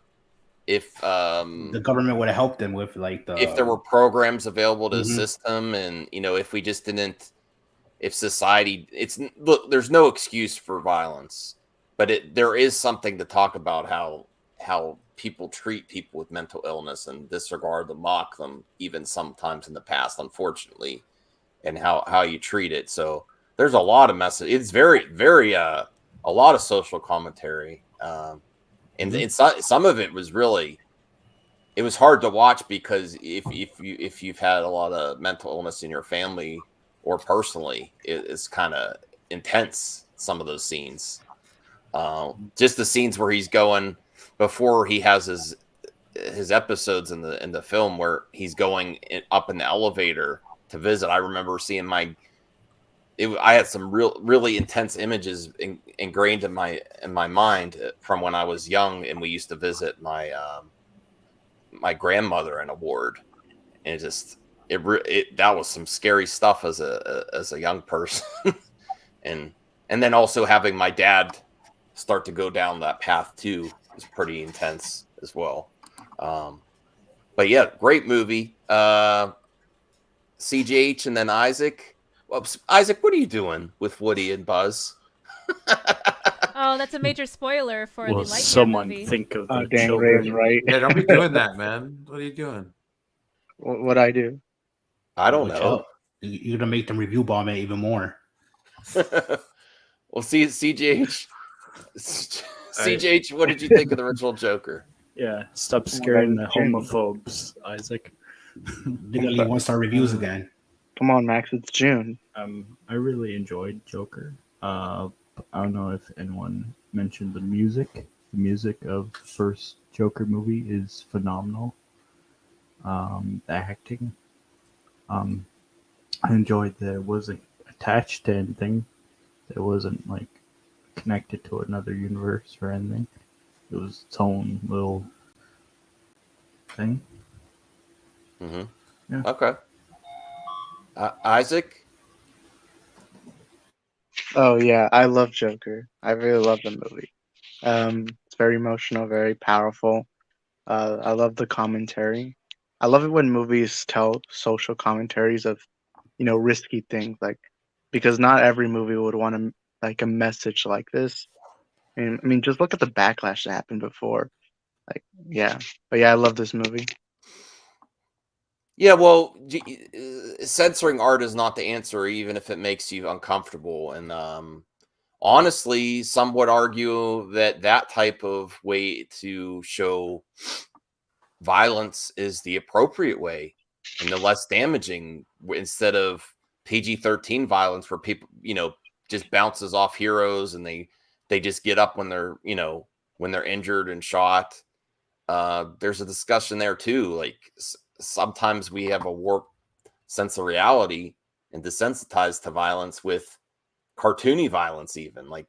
the government would have helped them with like if there were programs available to assist them, and you know, if we just didn't, if society, look, there's no excuse for violence, but there is something to talk about how people treat people with mental illness and disregard them, mock them, even sometimes in the past, unfortunately, and how you treat it. So there's a lot of message. It's very, very a lot of social commentary. And some of it was really, it was hard to watch because if you've had a lot of mental illness in your family or personally, it's kind of intense. Some of those scenes, just the scenes where he's going before he has his episodes in the film where he's going up in the elevator to visit. I remember seeing I had some really intense images ingrained in my mind from when I was young, and we used to visit my my grandmother in a ward, and that was some scary stuff as a young person, and then also having my dad start to go down that path too is pretty intense as well. But yeah, great movie. CJH and then Isaac. Well, Isaac, what are you doing with Woody and Buzz? Oh, that's a major spoiler for the Lightyear someone movie. think of the dang, children. Ray's right. Yeah, don't be doing that, man. What are you doing? What I do? I don't know. You're gonna make them review bomb it even more. Well, CJH, CJ, what did you think of the original Joker? Yeah, stop scaring the homophobes, Isaac. They're gonna leave 1-star reviews again. Come on, Max, it's June. I really enjoyed Joker. I don't know if anyone mentioned the music. The music of the first Joker movie is phenomenal. The acting. I enjoyed that it wasn't attached to anything. It wasn't like connected to another universe or anything. It was its own little thing. Mm-hmm. Yeah. Okay. Isaac? Oh yeah, I love Joker. I really love the movie. It's very emotional, very powerful. I love the commentary. I love it when movies tell social commentaries of, risky things, like, because not every movie would want to like a message like this. And I mean, just look at the backlash that happened before. Like, yeah, but yeah, I love this movie. Yeah, well, censoring art is not the answer, even if it makes you uncomfortable. And honestly, some would argue that type of way to show violence is the appropriate way and the less damaging, instead of PG-13 violence where people, just bounces off heroes and they just get up when they're, when they're injured and shot. There's a discussion there too. Like, sometimes we have a warped sense of reality and desensitized to violence with cartoony violence. Even like,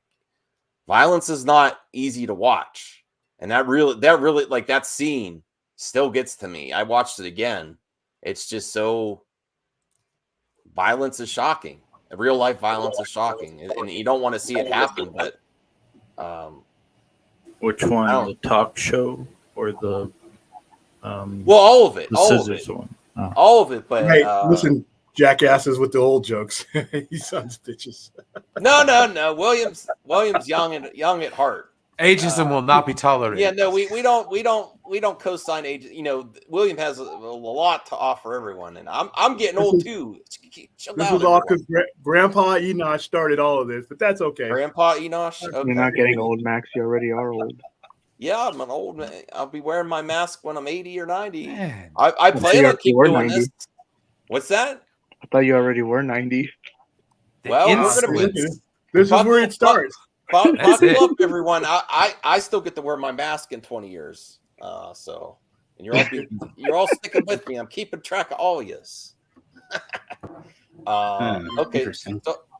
violence is not easy to watch, and that really like that scene still gets to me. I watched it again. It's just so, violence is shocking. Real life violence is shocking, and you don't want to see it happen. But which one? The talk show or the well, all of it. The all scissors of it. one. Oh. All of it. But hey, listen, jackasses with the old jokes. You sons of bitches. No. William's young at heart. Ageism will not be tolerated. Yeah, no, we don't co-sign age. William has a lot to offer everyone, and I'm getting old too. This was all because Grandpa Enosh started all of this, but that's okay. Grandpa Enosh. Okay. You're not getting old, Max. You already are old. Yeah, I'm an old man. I'll be wearing my mask when I'm 80 or 90. Man. I plan on keep doing 90. this. What's that? I thought you already were 90. Well, we're gonna be. This is where it starts. Buckle up, everyone. I still get to wear my mask in 20 years. So, and you're all sticking with me. I'm keeping track of all of yous. Okay.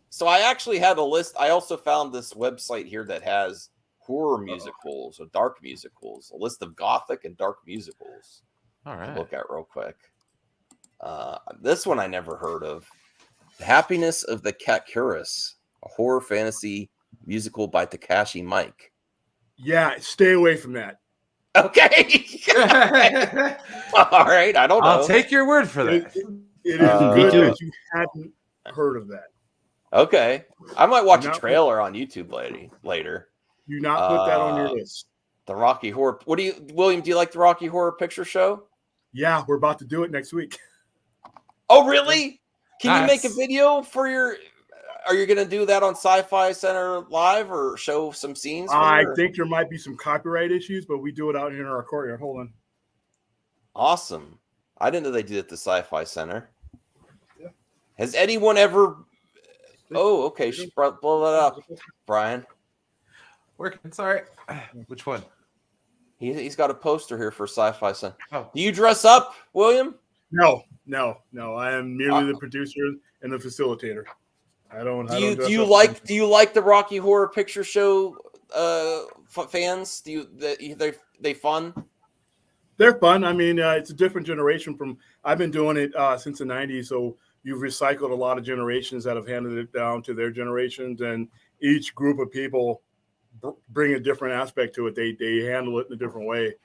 So I actually had a list. I also found this website here that has horror musicals or dark musicals, a list of gothic and dark musicals. All right. Look at real quick. This one I never heard of. The Happiness of the Kakuris, a horror fantasy musical by Takashi Miike. Yeah, stay away from that. Okay. All right. I don't know. I'll take your word for that. It is good that you hadn't heard of that. Okay. I might watch a trailer on YouTube later. Do not put that on your list. The Rocky Horror. William, do you like the Rocky Horror Picture Show? Yeah, we're about to do it next week. Oh, really? Can you Nice. make a video for your... Are you going to do that on Sci-Fi Center Live or show some scenes? I think there might be some copyright issues, but we do it out here in our courtyard. Hold on. Awesome. I didn't know they did it at the Sci-Fi Center. Yeah. Has anyone ever... Oh, okay. Blow that up, Brian. Working. Sorry. Which one? He's got a poster here for Sci-Fi Center. Oh. Do you dress up, William? No. I am merely the producer and the facilitator. I don't. Do you like the Rocky Horror Picture Show fans? They fun? They're fun. I mean, it's a different generation from. I've been doing it since the '90s, so you've recycled a lot of generations that have handed it down to their generations, and each group of people bring a different aspect to it. They handle it in a different way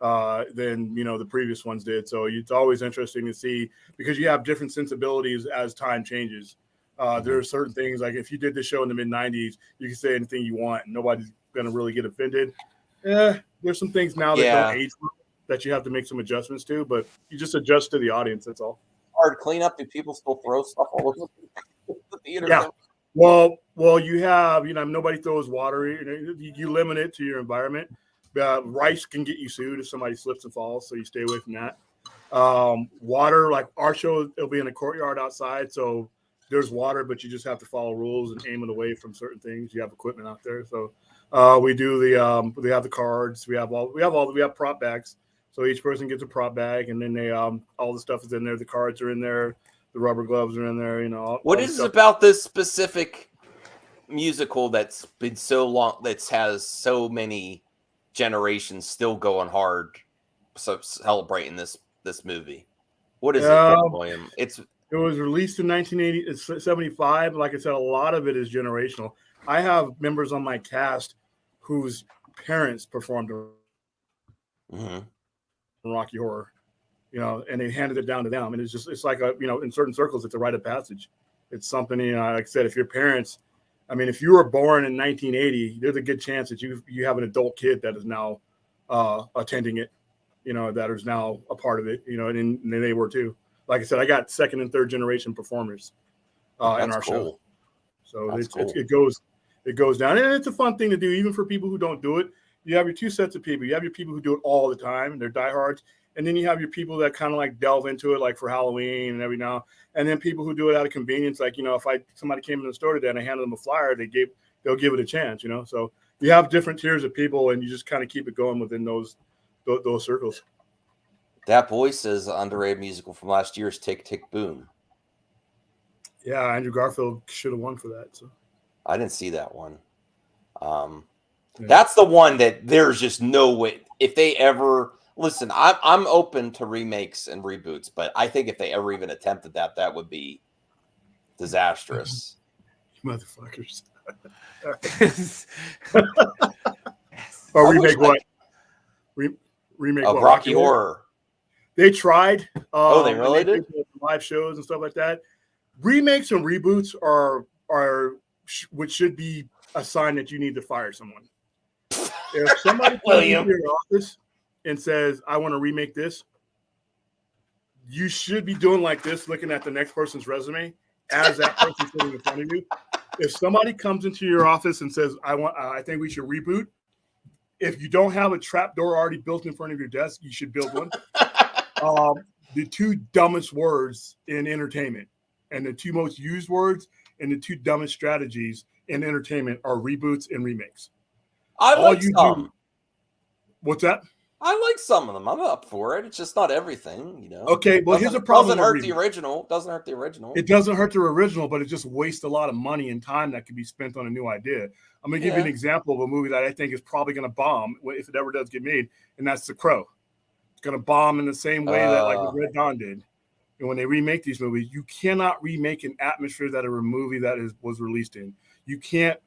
than the previous ones did. So it's always interesting to see because you have different sensibilities as time changes. There are certain things like if you did this show in the mid '90s, you can say anything you want, and nobody's gonna really get offended. There's some things now that don't age that you have to make some adjustments to, but you just adjust to the audience. That's all. Hard cleanup. Do people still throw stuff all over the theater? Yeah. Well, Well, you have, nobody throws water. You limit it to your environment. Rice can get you sued if somebody slips and falls, so you stay away from that. Water, like our show, it'll be in a courtyard outside, so there's water, but you just have to follow rules and aim it away from certain things. You have equipment out there, so we do we have the cards, we have prop bags, so each person gets a prop bag, and then they all the stuff is in there. The cards are in there, the rubber gloves are in there. What is it about this specific musical that's been so long, that has so many generations still going hard, so celebrating this movie? What is it, William? It was released in 1975. Like I said, a lot of it is generational. I have members on my cast whose parents performed in Rocky Horror, and they handed it down to them. And it's like in certain circles, it's a rite of passage. It's something, like I said, if your parents, if you were born in 1980, there's a good chance that you have an adult kid that is now attending it, that is now a part of it, and they were too. Like I said, I got second and third generation performers in our show. So it goes down, and it's a fun thing to do, even for people who don't do it. You have your two sets of people. You have your people who do it all the time, they're diehards, and then you have your people that kind of like delve into it, like for Halloween and every now, and then people who do it out of convenience, like if somebody came in the store today and I handed them a flyer, they'll give it a chance, So you have different tiers of people, and you just kind of keep it going within those circles. That voice is an underrated musical from last year's Tick Tick Boom. Yeah, Andrew Garfield should have won for that. So I didn't see that one. That's the one that there's just no way. If they ever listen, I'm open to remakes and reboots, but I think if they ever even attempted that would be disastrous. Motherfuckers. Or remake what? Remake of Rocky Horror. They tried. They really did? Live shows and stuff like that. Remakes and reboots are which should be a sign that you need to fire someone. If somebody comes into your office and says, "I want to remake this," you should be doing like this, looking at the next person's resume as that person sitting in front of you. If somebody comes into your office and says, I think we should reboot," if you don't have a trap door already built in front of your desk, you should build one. The two dumbest words in entertainment, and the two most used words and the two dumbest strategies in entertainment are reboots and remakes. I like some. What's that? I like some of them. I'm up for it. It's just not everything, Okay, well, here's a problem. Doesn't hurt the original. Doesn't hurt the original. It doesn't hurt the original, but it just wastes a lot of money and time that could be spent on a new idea. I'm going to give you an example of a movie that I think is probably going to bomb if it ever does get made, and that's The Crow. It's going to bomb in the same way that like Red Dawn did. And when they remake these movies, you cannot remake an atmosphere that a movie that was released in. You can't.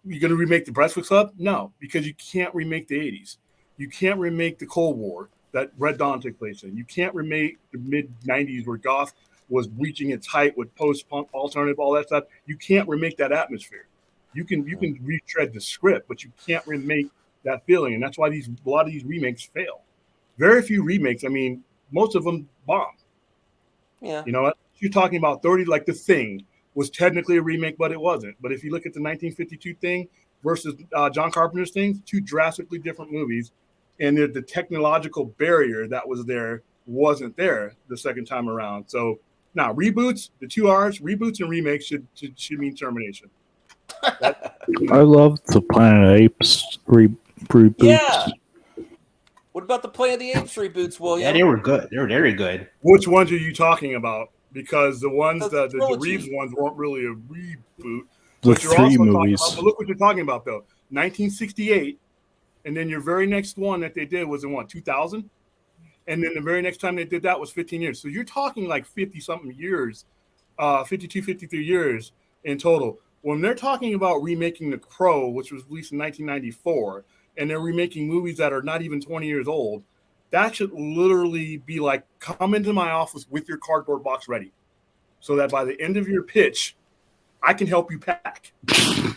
You're going to remake The Breakfast Club? No, because you can't remake the 80s. You can't remake the Cold War that Red Dawn took place in. You can't remake the mid-90s where goth was reaching its height with post-punk, alternative, all that stuff. You can't remake that atmosphere. You can retread the script, but you can't remake that feeling, and that's why a lot of these remakes fail. Very few remakes. Most of them bomb. Yeah. You're talking about 30, like The Thing was technically a remake, but it wasn't. But if you look at the 1952 Thing versus John Carpenter's Thing, two drastically different movies, and the technological barrier that was there wasn't there the second time around. So now reboots, the two R's, reboots and remakes should mean termination. I love the Planet of the Apes reboots. Yeah. What about the Planet of the Apes reboots, William? Yeah, they were good. They were very good. Which ones are you talking about? Because the ones the Reeves ones weren't really a reboot. The three movies. But look what you're talking about, though. 1968, and then your very next one that they did was in 2000? And then the very next time they did that was 15 years. So you're talking like 50-something years, 52, 53 years in total. When they're talking about remaking The Crow, which was released in 1994, and they're remaking movies that are not even 20 years old, that should literally be like, come into my office with your cardboard box ready, so that by the end of your pitch, I can help you pack.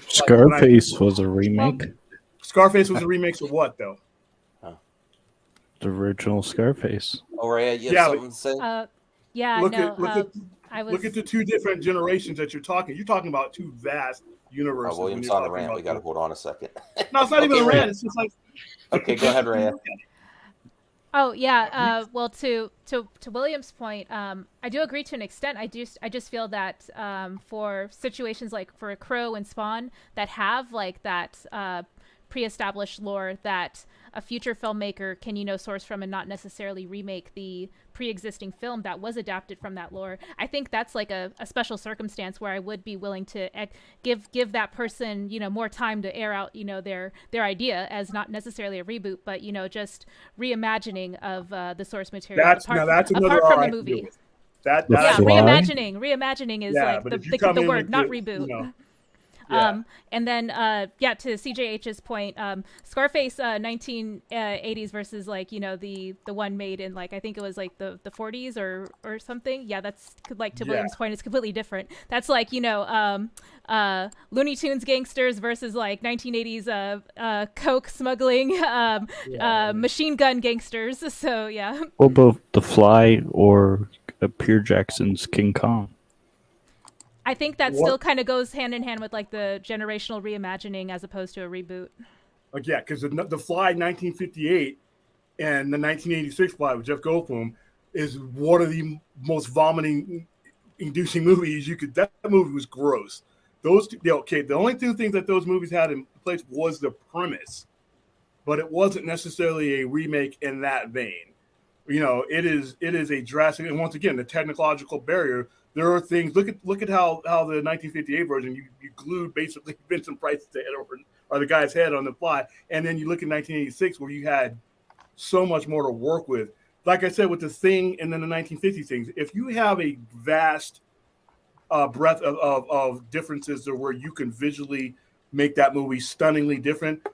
Scarface was a remake. Scarface was a remake of what, though? The original Scarface. Oh, right. You have something to say? Look at the two different generations that you're talking. You're talking about two vast universe. William's on a rant. We got to hold on a second. No, it's not even a rant. It's just like. Okay, go ahead, Rhea. Oh yeah. Well, to William's point, I do agree to an extent. I just feel that for situations like for Crow and Spawn that have like that pre-established lore that a future filmmaker can source from and not necessarily remake the pre-existing film that was adapted from that lore. I think that's like a special circumstance where I would be willing to give that person more time to air out their idea as not necessarily a reboot, but just reimagining of the source material apart from the movie. Reimagining is like the word, not reboot. And then to CJH's point, Scarface 1980s versus like the one made in like I think it was like the 40s or something. Yeah, that's like to William's point, it's completely different. That's like Looney Tunes gangsters versus like 1980s coke smuggling machine gun gangsters. So yeah. What about The Fly or Pierre Jackson's King Kong? I think that still kind of goes hand in hand with like the generational reimagining as opposed to a reboot. Yeah, because the Fly 1958 and the 1986 Fly with Jeff Goldblum is one of the most vomiting-inducing movies you could. That movie was gross. The only two things that those movies had in place was the premise, but it wasn't necessarily a remake in that vein. It is a drastic, and once again, the technological barrier. There are things. Look at how the 1958 version you glued basically Vincent Price's head or the guy's head on the Fly, and then you look at 1986 where you had so much more to work with. Like I said, with the Thing and then the 1950 things, if you have a vast breadth of differences to where you can visually make that movie stunningly different,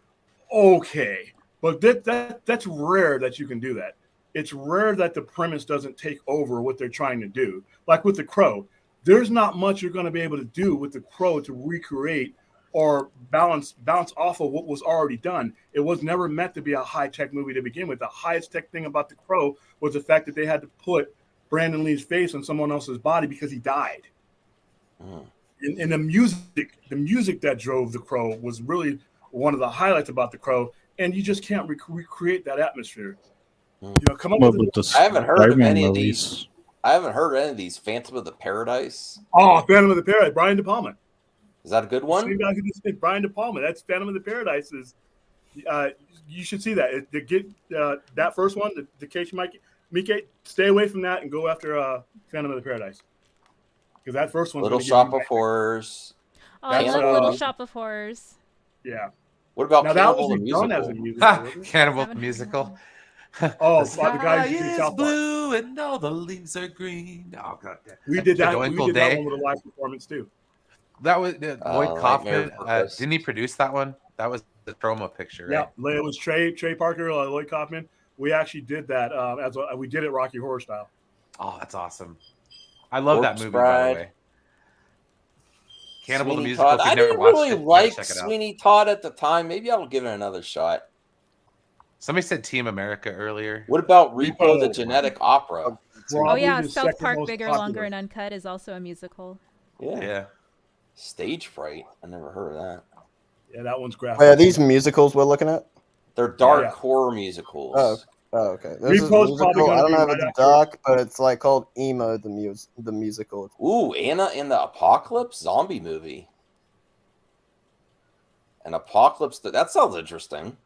okay, but that's rare that you can do that. It's rare that the premise doesn't take over what they're trying to do. Like with The Crow, there's not much you're going to be able to do with The Crow to recreate or bounce off of what was already done. It was never meant to be a high-tech movie to begin with. The highest tech thing about The Crow was the fact that they had to put Brandon Lee's face on someone else's body because he died. And the music that drove The Crow was really one of the highlights about The Crow, and you just can't recreate that atmosphere. Come up with I haven't heard of any of these. I haven't heard any of these. Phantom of the Paradise. Oh, Phantom of the Paradise. Brian De Palma. Is that a good one? Same guy who just did Brian De Palma. That's Phantom of the Paradise. You should see that. That first one, the case you might Mike, stay away from that and go after Phantom of the Paradise. Because that first one. Little Shop of Horrors. Oh, I love Little Shop of Horrors. Yeah. What about Cannibal the Musical? Cannibal the Musical. Oh, the sky is blue and all the leaves are green. Oh god, we did that. We did that one with a live performance too. That was Lloyd Kaufman. Didn't he produce that one? That was the promo picture. Right? Yeah, it was Trey Parker, Lloyd Kaufman. We actually did that we did it Rocky Horror style. Oh, that's awesome. I love that movie, by the way. Cannibal Sweeney the Musical. I didn't really like Sweeney Todd at the time. Maybe I'll give it another shot. Somebody said Team America earlier. What about Repo the Genetic Opera? Oh yeah, South Park Bigger, Longer, and Uncut is also a musical. Yeah. Stage Fright. I never heard of that. Yeah, that one's graphic. Wait, are these musicals we're looking at? They're dark horror musicals. Oh, okay. There's a musical. I don't know if it's dark, but it's like called Emo the musical. Ooh, Anna in the Apocalypse zombie movie. An Apocalypse. That sounds interesting.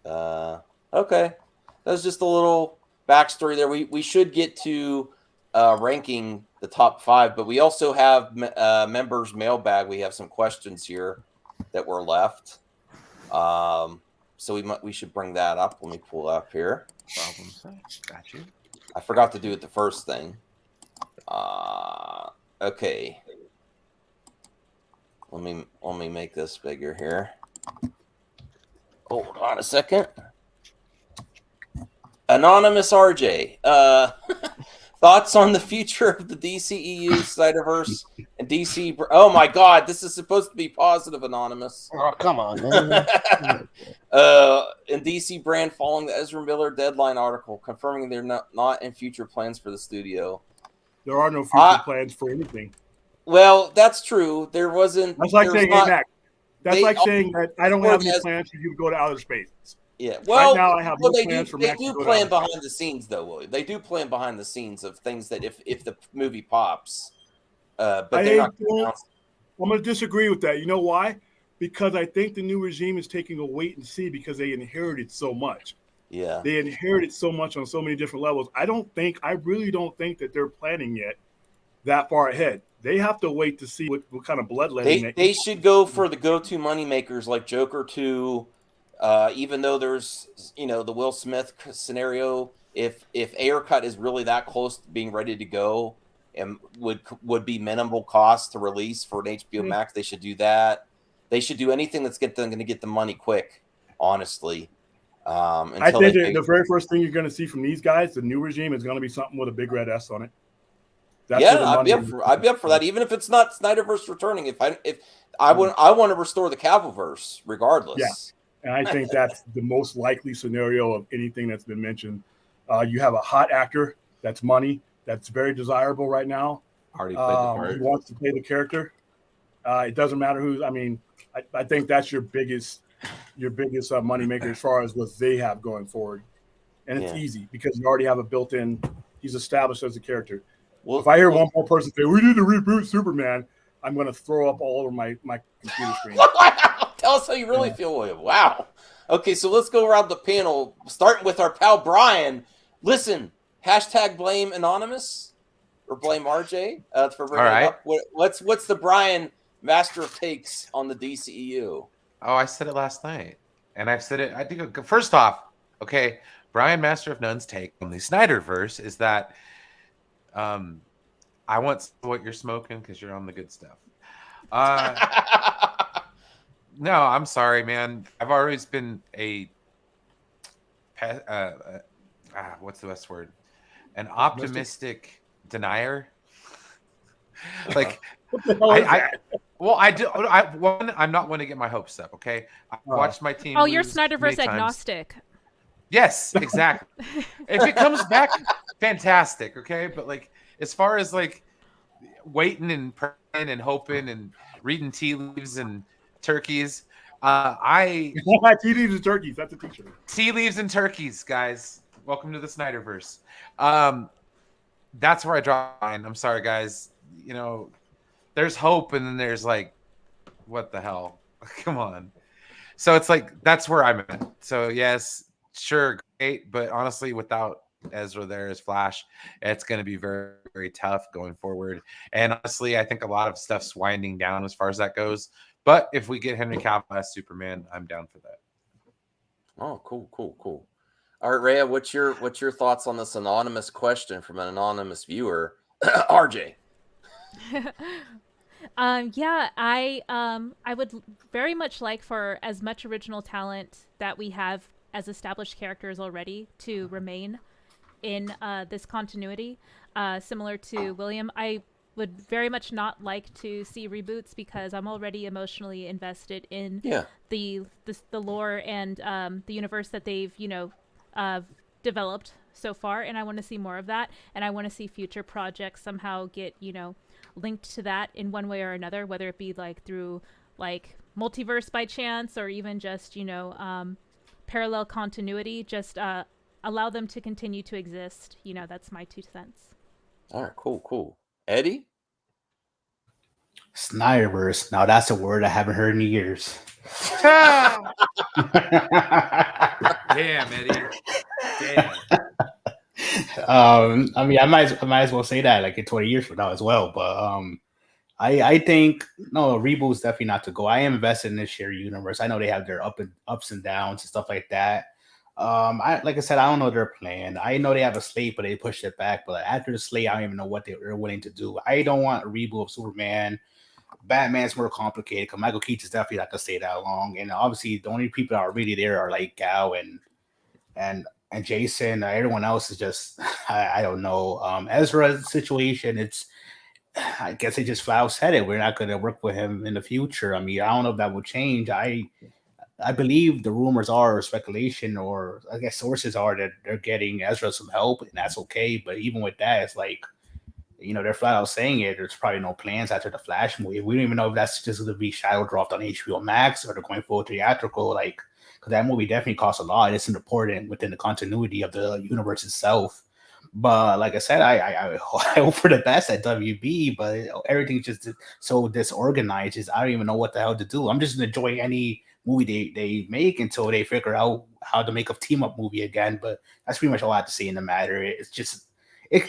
Okay. That's just a little backstory there. We should get to ranking the top 5, but we also have members mailbag. We have some questions here that were left. So we should bring that up. Let me pull up here. Got you. I forgot to do it the first thing. Okay. Let me make this bigger here. Hold on a second. Anonymous RJ. Thoughts on the future of the DCEU, Snyderverse, and DC? Oh my God, this is supposed to be positive, Anonymous. Oh, come on, man. And DC brand following the Ezra Miller Deadline article, confirming they're not in future plans for the studio. There are no future plans for anything. Well, that's true. There wasn't. That's like saying, hey, Mac. That's like saying that I don't have any has- plans for you to go to outer space. Yeah. Well, right now I have no they plans do, for they Mac to do go to plan outer behind space. the scenes, though, Willie. They do plan behind the scenes of things that if the movie pops, but they're not going to announce. I'm going to disagree with that. You know why? Because I think the new regime is taking a wait and see because they inherited so much. Yeah. They inherited so much on so many different levels. I really don't think that they're planning yet that far ahead. They have to wait to see what kind of bloodletting they should go for the go-to money makers like Joker 2. Even though there's the Will Smith scenario, if Air Cut is really that close to being ready to go and would be minimal cost to release for an HBO Max, they should do that. They should do anything that's going to get the money quick. Honestly, I think the very first thing you're going to see from these guys, the new regime, is going to be something with a big red S on it. I'd be up for that, even if it's not Snyderverse returning. If I want to restore the Cavillverse regardless. Yeah. And I think that's the most likely scenario of anything that's been mentioned. You have a hot actor that's money, that's very desirable right now. Already played the part. He wants to play the character. It doesn't matter who. I mean, I think that's your biggest money maker as far as what they have going forward. And it's easy because you already have a built-in. He's established as a character. Well, if I hear one more person say we need to reboot Superman, I'm going to throw up all over my computer screen. Tell us how you really feel, William. Wow. Okay, so let's go around the panel, starting with our pal Brian. Listen, #blame Anonymous or blame RJ for bringing it up. What's the Brian master of takes on the DCEU? Oh, I said it last night, and I've said it. I think first off, okay, Brian Master of None's take on the Snyderverse is that I want what you're smoking because you're on the good stuff. No, I'm sorry, man. I've always been a what's the best word? An optimistic denier. Like, I'm not one to get my hopes up. Okay, I watched my team. Oh, you're Snyderverse agnostic. Yes, exactly. If it comes back, fantastic. Okay, but like, as far as like waiting and praying and hoping and reading tea leaves and turkeys, tea leaves and turkeys. That's a teacher. Tea leaves and turkeys, guys. Welcome to the Snyderverse. That's where I draw the line. I'm sorry, guys. There's hope, and then there's like, what the hell? Come on. So it's like that's where I'm at. So yes, sure, great, but honestly, without Ezra there as Flash, it's going to be very, very tough going forward. And honestly, I think a lot of stuff's winding down as far as that goes. But if we get Henry Cavill as Superman, I'm down for that. Oh, cool. All right, Rhea, what's your thoughts on this anonymous question from an anonymous viewer, RJ? I would very much like for as much original talent that we have as established characters already to remain in this continuity. Similar to William, I would very much not like to see reboots because I'm already emotionally invested in the lore and the universe that they've developed so far, and I want to see more of that, and I want to see future projects somehow get linked to that in one way or another, whether it be like through like multiverse by chance or even just parallel continuity. Just allow them to continue to exist. That's my 2 cents. All right, cool. Eddie? Snyderverse. Now that's a word I haven't heard in years. Damn, Eddie. Damn. I mean, I might as well say that like in 20 years from now as well. But I think no, reboot's definitely not to go. I am invested in this shared universe. I know they have their ups and downs and stuff like that. Like I said, I don't know their plan. I know they have a slate, but they pushed it back. But after the slate, I don't even know what they're willing to do. I don't want a reboot of Superman. Batman's more complicated because Michael Keaton's definitely not gonna stay that long. And obviously, the only people that are really there are like Gal and Jason. Everyone else is just I don't know. Ezra's situation, I guess they just flat out said it. We're not going to work with him in the future. I mean, I don't know if that will change. I believe the rumors are speculation, or I guess sources are that they're getting Ezra some help, and that's okay. But even with that, it's like they're flat out saying it. There's probably no plans after the Flash movie. We don't even know if that's just going to be shadow dropped on HBO Max or they're going full theatrical. Like, because that movie definitely costs a lot. It's important within the continuity of the universe itself. But like I said, I hope for the best at WB, but everything's just so disorganized. I don't even know what the hell to do. I'm just enjoying any movie they make until they figure out how to make a team up movie again. But that's pretty much all I have to say in the matter. It's just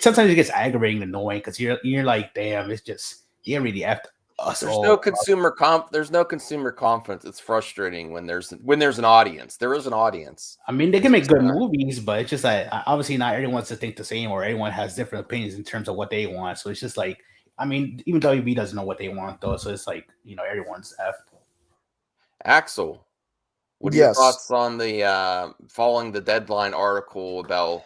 sometimes it gets aggravating and annoying because you're like, damn, it's just you really effed us. There's no consumer confidence. It's frustrating when there's an audience. There is an audience. I mean, they can make good movies, but it's just like obviously not everyone wants to think the same, or everyone has different opinions in terms of what they want. So it's just like, I mean, even WB doesn't know what they want though. So it's like, everyone's effed. Axel, what are your thoughts on the following the deadline article about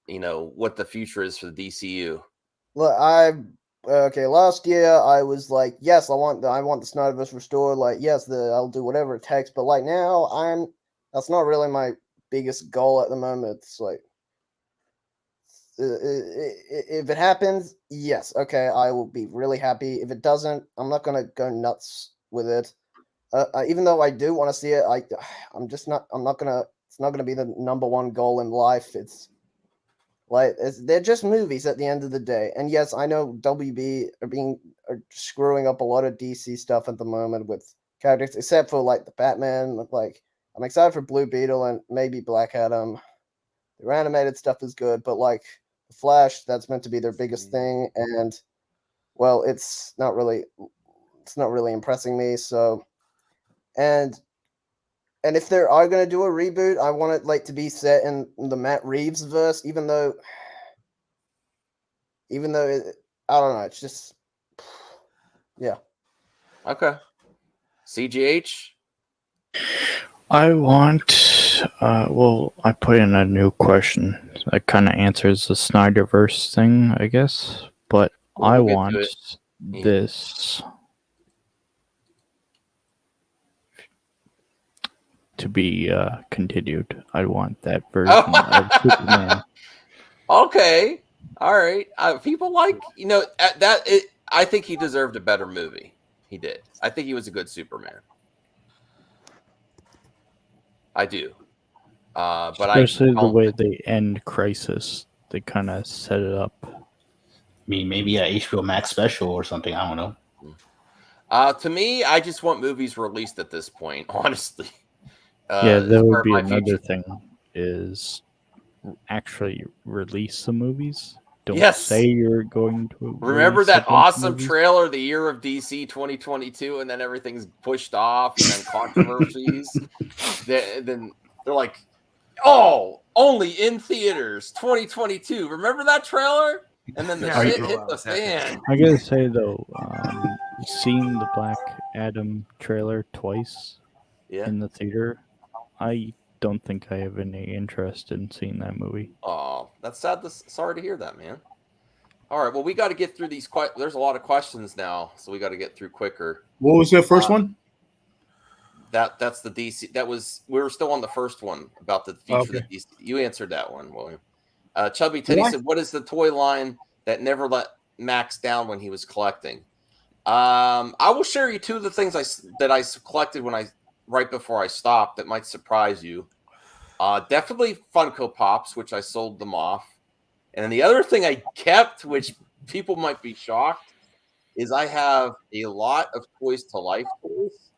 what the future is for the DCU? Look, last year I was like, yes, I want the Snyderverse restored. Like, yes, I'll do whatever it takes. But like now, that's not really my biggest goal at the moment. It's like, if it happens, yes, okay, I will be really happy. If it doesn't, I'm not gonna go nuts with it. Even though I do want to see it, it's not gonna be the number one goal in life. It's like they're just movies at the end of the day. And yes, I know WB are screwing up a lot of DC stuff at the moment with characters, except for like the Batman. Like, I'm excited for Blue Beetle and maybe Black Adam. Their animated stuff is good, but like the Flash, that's meant to be their biggest thing, and well, it's not really impressing me. So. And if they are going to do a reboot, I want it to be set in the Matt Reeves verse, even though I don't know, it's just, yeah. Okay. CGH? I want, I put in a new question that kind of answers the Snyderverse thing, I guess, but I want this to be continued. I want that version of Superman. Okay, all right. People like I think he deserved a better movie. He did. I think he was a good Superman. I do. But especially the way they end Crisis, they kind of set it up. I mean, maybe a HBO Max special or something. I don't know. To me, I just want movies released at this point. Honestly. Yeah, that would be another thing, is actually release the movies. Don't say you're going to. Remember that awesome trailer, The Year of DC 2022, and then everything's pushed off, and then controversies. Then they're like, oh, only in theaters 2022. Remember that trailer? And then the shit hit the fan. I gotta say, though, seeing the Black Adam trailer twice in the theater, I don't think I have any interest in seeing that movie. Oh, that's sad. Sorry to hear that, man. All right, well, we got to get through these. There's a lot of questions now, so we got to get through quicker. What was that first one? That's the DC. We were still on the first one about the future of the DC. You answered that one, William. Chubby Teddy said, "What is the toy line that never let Max down when he was collecting?" I will share you two of the things that I collected right before I stopped that might surprise you. Definitely Funko Pops, which I sold them off. And then the other thing I kept, which people might be shocked, is I have a lot of Toys to Life toys.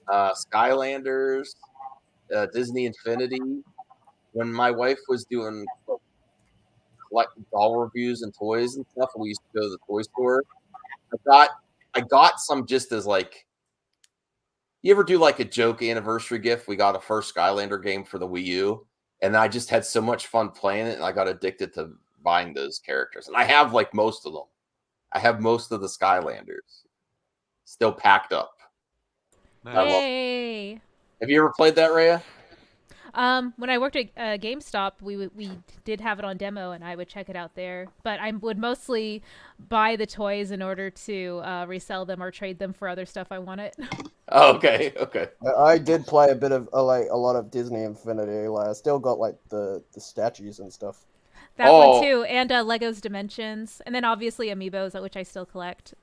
Skylanders, Disney Infinity. When my wife was doing collecting doll reviews and toys and stuff, and we used to go to the toy store, I got some just as like, you ever do like a joke anniversary gift? We got a first Skylander game for the Wii U, and I just had so much fun playing it, and I got addicted to buying those characters. And I have like most of them. I have most of the Skylanders still packed up. Hey! Have you ever played that, Rhea? When I worked at GameStop, we did have it on demo, and I would check it out there. But I would mostly buy the toys in order to resell them or trade them for other stuff I wanted. Okay. I did play a bit of a lot of Disney Infinity. Like, I still got like the statues and stuff. That one too, and Lego's Dimensions, and then obviously Amiibos, which I still collect.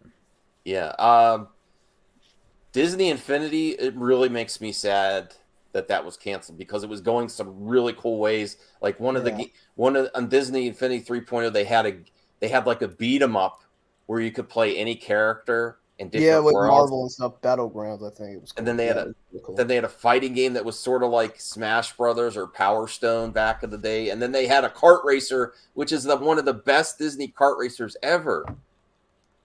Yeah. Disney Infinity, it really makes me sad that was canceled because it was going some really cool ways. Like on Disney Infinity 3.0, they had like a beat 'em up where you could play any character in different with worlds. Marvel and stuff, Battlegrounds, I think it was cool. And then they had a fighting game that was sort of like Smash Brothers or Power Stone back in the day. And then they had a kart racer, which is one of the best Disney kart racers ever.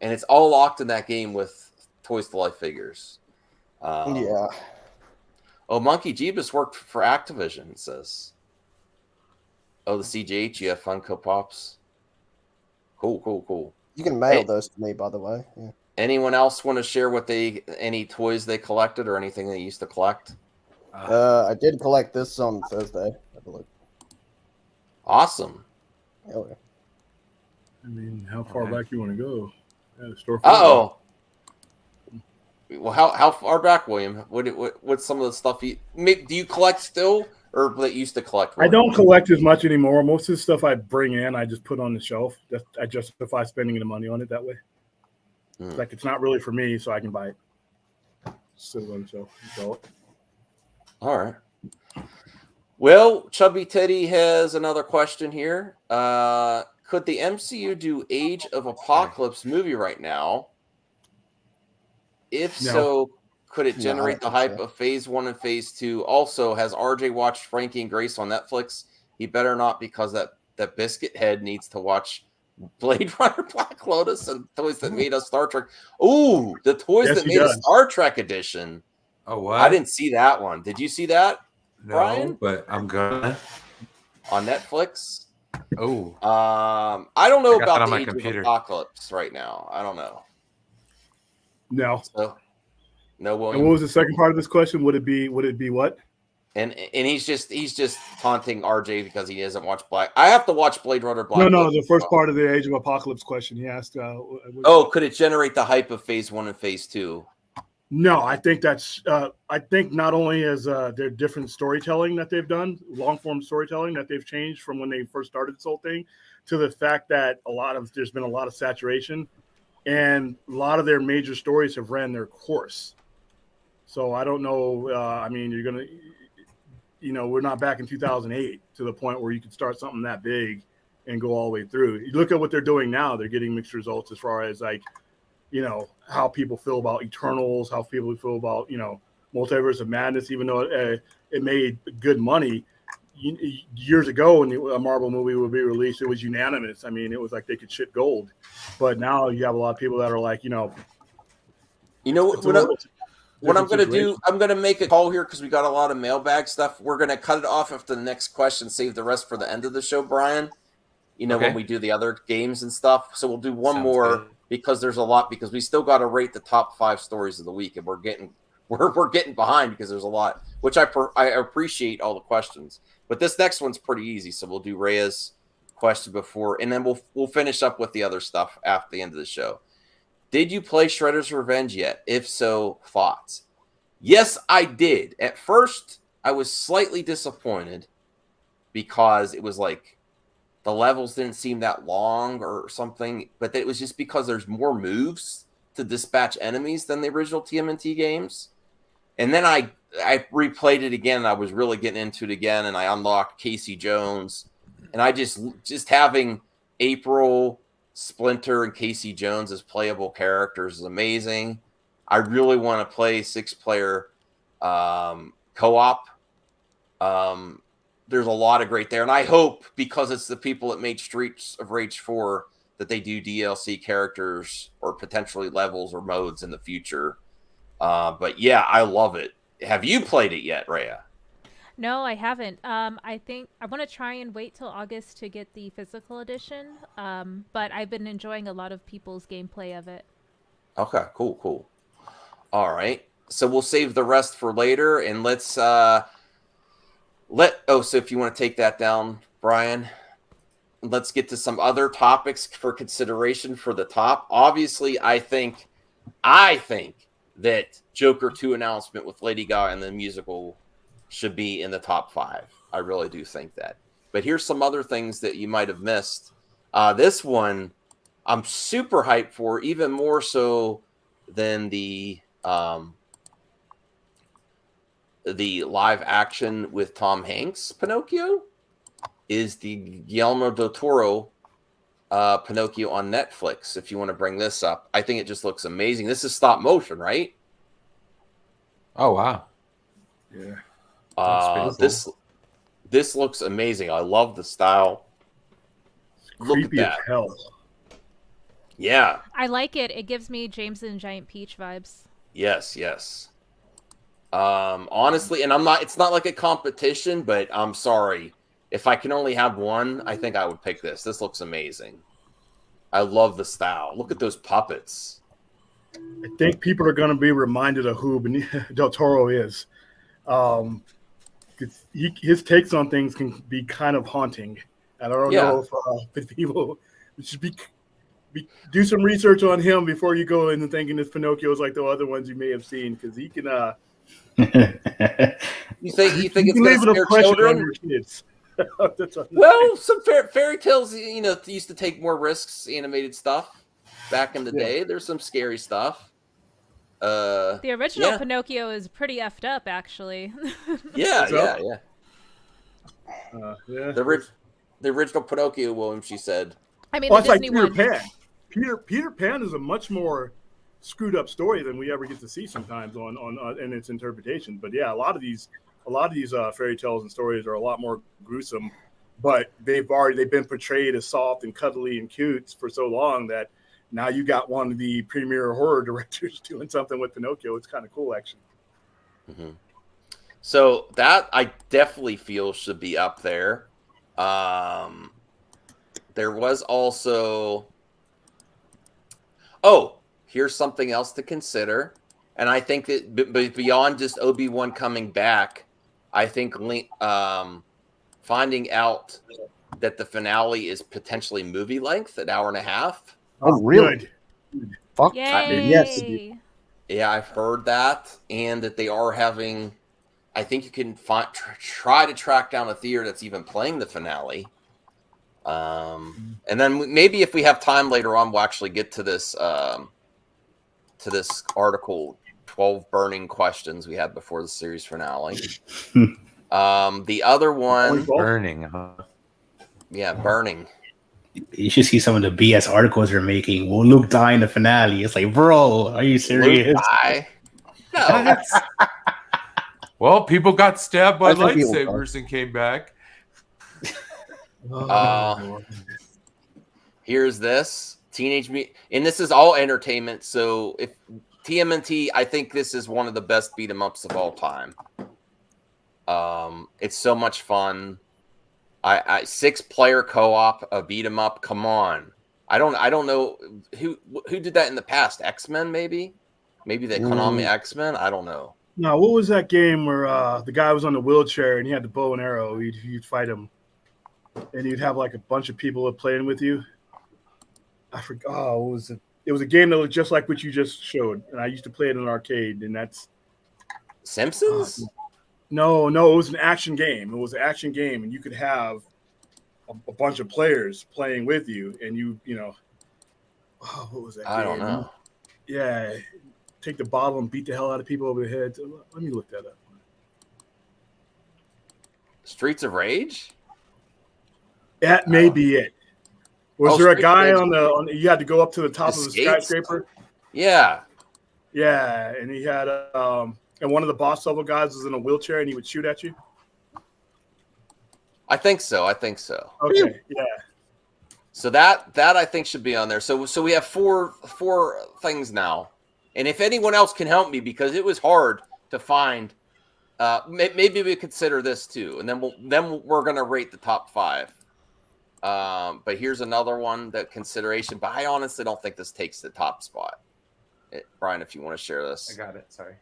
And it's all locked in that game with Toys to Life figures. Yeah. Oh, Monkey Jeebus worked for Activision, it says. Oh, the CGH, you have Funko Pops. Cool. You can mail those to me, by the way. Yeah. Anyone else want to share any toys they collected or anything they used to collect? I did collect this on Thursday, I believe. Awesome. Oh, yeah. I mean, how far back you want to go? Well, how far back, William? What's some of the stuff do you collect still, or that you used to collect? I don't collect as much anymore. Most of the stuff I bring in, I just put on the shelf. I justify spending the money on it that way. Like it's not really for me, so I can buy it. Sit on the shelf. All right. Well, Chubby Teddy has another question here. Could the MCU do Age of Apocalypse movie right now? If so, could it generate the hype of Phase 1 and Phase 2? Also, has RJ watched Frankie and Grace on Netflix? He better not, because that biscuit head needs to watch Blade Runner, Black Lotus, and Toys That Made Us Star Trek. Ooh, the Toys That Made Us Star Trek edition. Oh, what? I didn't see that one. Did you see that, no, Brian? But I'm gonna. On Netflix? Oh. I don't know about the Age of Apocalypse right now. I don't know. No. So, no, William. And what was the second part of this question? Would it be what? And he's just taunting RJ because he doesn't watch Black. I have to watch Blade Runner Black. No, the first part of the Age of Apocalypse question he asked. Could it generate the hype of Phase 1 and Phase 2? No, I think that's. I think not only is their different storytelling that they've done, long form storytelling that they've changed from when they first started this whole thing, to the fact that there's been a lot of saturation, and a lot of their major stories have ran their course. So I don't know. I mean, you're gonna. We're not back in 2008 to the point where you could start something that big and go all the way through. You look at what they're doing now; they're getting mixed results as far as how people feel about Eternals, how people feel about Multiverse of Madness. Even though it made good money years ago, when a Marvel movie would be released, it was unanimous. I mean, it was like they could shit gold. But now you have a lot of people that are like, what I'm going to do, I'm going to make a call here because we got a lot of mailbag stuff. We're going to cut it off after the next question, save the rest for the end of the show, Brian. When we do the other games and stuff. So we'll do one more because there's a lot, because we still got to rate the top 5 stories of the week, and we're getting behind because there's a lot, which I appreciate all the questions. But this next one's pretty easy, so we'll do Rhea's question before, and then we'll finish up with the other stuff after the end of the show. Did you play Shredder's Revenge yet? If so, thoughts? Yes, I did. At first, I was slightly disappointed because it was like the levels didn't seem that long or something, but it was just because there's more moves to dispatch enemies than the original TMNT games. And then I replayed it again, and I was really getting into it again, and I unlocked Casey Jones. And I just having April, Splinter, and Casey Jones as playable characters is amazing. I really want to play 6-player co-op. There's a lot of great there, and I hope, because it's the people that made Streets of Rage 4, that they do DLC characters or potentially levels or modes in the future. But yeah, I love it. Have you played it yet, Rhea? No, I haven't. I think I want to try and wait till August to get the physical edition. But I've been enjoying a lot of people's gameplay of it. Okay, cool. All right. So we'll save the rest for later, and let's so if you want to take that down, Brian, let's get to some other topics for consideration for the top. Obviously, I think that Joker 2 announcement with Lady Gaga and the musical should be in the top 5. I really do think that. But here's some other things that you might have missed. This one I'm super hyped for, even more so than the live action with Tom Hanks Pinocchio, is the Guillermo del Toro Pinocchio on Netflix. If you want to bring this up, I think it just looks amazing. This is stop motion, right? Oh wow. Yeah. This looks amazing. I love the style. Look at Creepy that. as hell. Yeah. I like it. It gives me James and Giant Peach vibes. Yes. Honestly, and it's not like a competition, but I'm sorry. If I can only have one, I think I would pick this. This looks amazing. I love the style. Look at those puppets. I think people are going to be reminded of who Del Toro is. His takes on things can be kind of haunting. And I don't know if people should do some research on him before you go into thinking this Pinocchio is like the other ones you may have seen, because he can. You think it's leave going to scare children? on your kids. Well, some fairy tales, used to take more risks. Animated stuff back in the day. There's some scary stuff. The original Pinocchio is pretty effed up, actually. Yeah. The original Pinocchio, William, she said. I mean, the Disney like Peter one. Pan. Peter Pan is a much more screwed up story than we ever get to see sometimes on in its interpretation. But yeah, a lot of these fairy tales and stories are a lot more gruesome, but they've been portrayed as soft and cuddly and cute for so long that now you got one of the premier horror directors doing something with Pinocchio. It's kind of cool, actually. Mm-hmm. So that I definitely feel should be up there. There was also, here's something else to consider. And I think that beyond just Obi-Wan coming back, I think finding out that the finale is potentially movie length, an hour and a half. Oh, really? Good. Fuck. Yay. Yes. Yeah, I've heard that. And that they are having, I think you can try to track down a theater that's even playing the finale. And then maybe if we have time later on, we'll actually get to this article, 12 burning questions we had before the series finale. The other one, burning, huh? Yeah, burning. You should see some of the BS articles they're making. Will Luke die in the finale? It's like, bro, are you serious? Luke die? No. Well, people got stabbed by lightsabers and came back. Here's this and this is all entertainment. So if TMNT, I think this is one of the best beat 'em ups of all time. It's so much fun. I 6-player co-op, a beat 'em up. Come on. I don't know who did that in the past. X-Men, maybe the Konami X-Men. I don't know. No, what was that game where the guy was on the wheelchair and he had the bow and arrow? You'd fight him, and you'd have like a bunch of people playing with you. I forgot. Oh, what was it? It was a game that looked just like what you just showed, and I used to play it in an arcade. And that's Simpsons. No, it was an action game. It was an action game, and you could have a bunch of players playing with you, and what was that game? I don't know. Yeah, take the bottle and beat the hell out of people over the head. Let me look that up. Streets of Rage? That may be it. Was there a guy on you had to go up to the top of the skyscraper? Yeah. Yeah, and he had and one of the boss level guys was in a wheelchair and he would shoot at you? I think so. Okay, yeah. So that I think should be on there. So we have four things now. And if anyone else can help me, because it was hard to find, maybe we consider this too, and then we're gonna rate the top 5. But here's another one that consideration. But I honestly don't think this takes the top spot. Brian, if you want to share this, I got it. Sorry.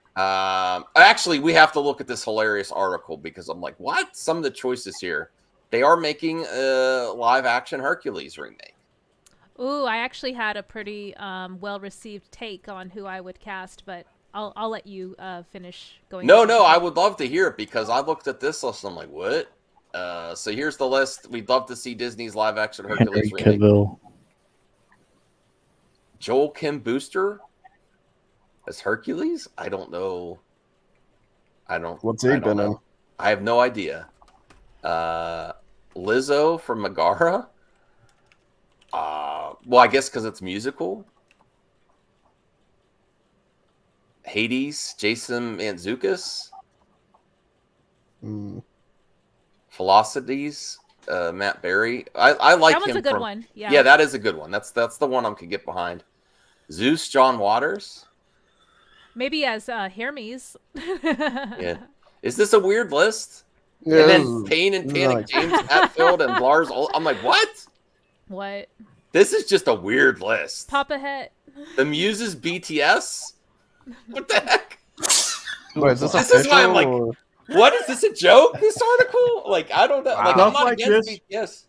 Actually, we have to look at this hilarious article because I'm like, what? Some of the choices here. They are making a live action Hercules remake. Ooh, I actually had a pretty well-received take on who I would cast, but I'll let you finish going. No, I would love to hear it because I looked at this list and I'm like, what? So here's the list. We'd love to see Disney's live-action Hercules Henry remake. Cavill. Joel Kim Booster as Hercules? I don't know. What's he been in? I have no idea. Lizzo from Megara? Well, I guess because it's musical. Hades, Jason Mantzoukas. Velocities, Matt Berry. I like him. That one's a good one. Yeah, that is a good one. That's the one I can get behind. Zeus, John Waters. Maybe as Hermes. Yeah. Is this a weird list? Yeah, And then Pain and Panic, nice. James Hetfield and Lars. I'm like, what? What? This is just a weird list. Papa Het. The Muses, BTS. What the heck? Wait, is this This is why I'm like, official, what is this a joke? This article? Like, I don't know. Like, I'm Stuff not like against this. BTS.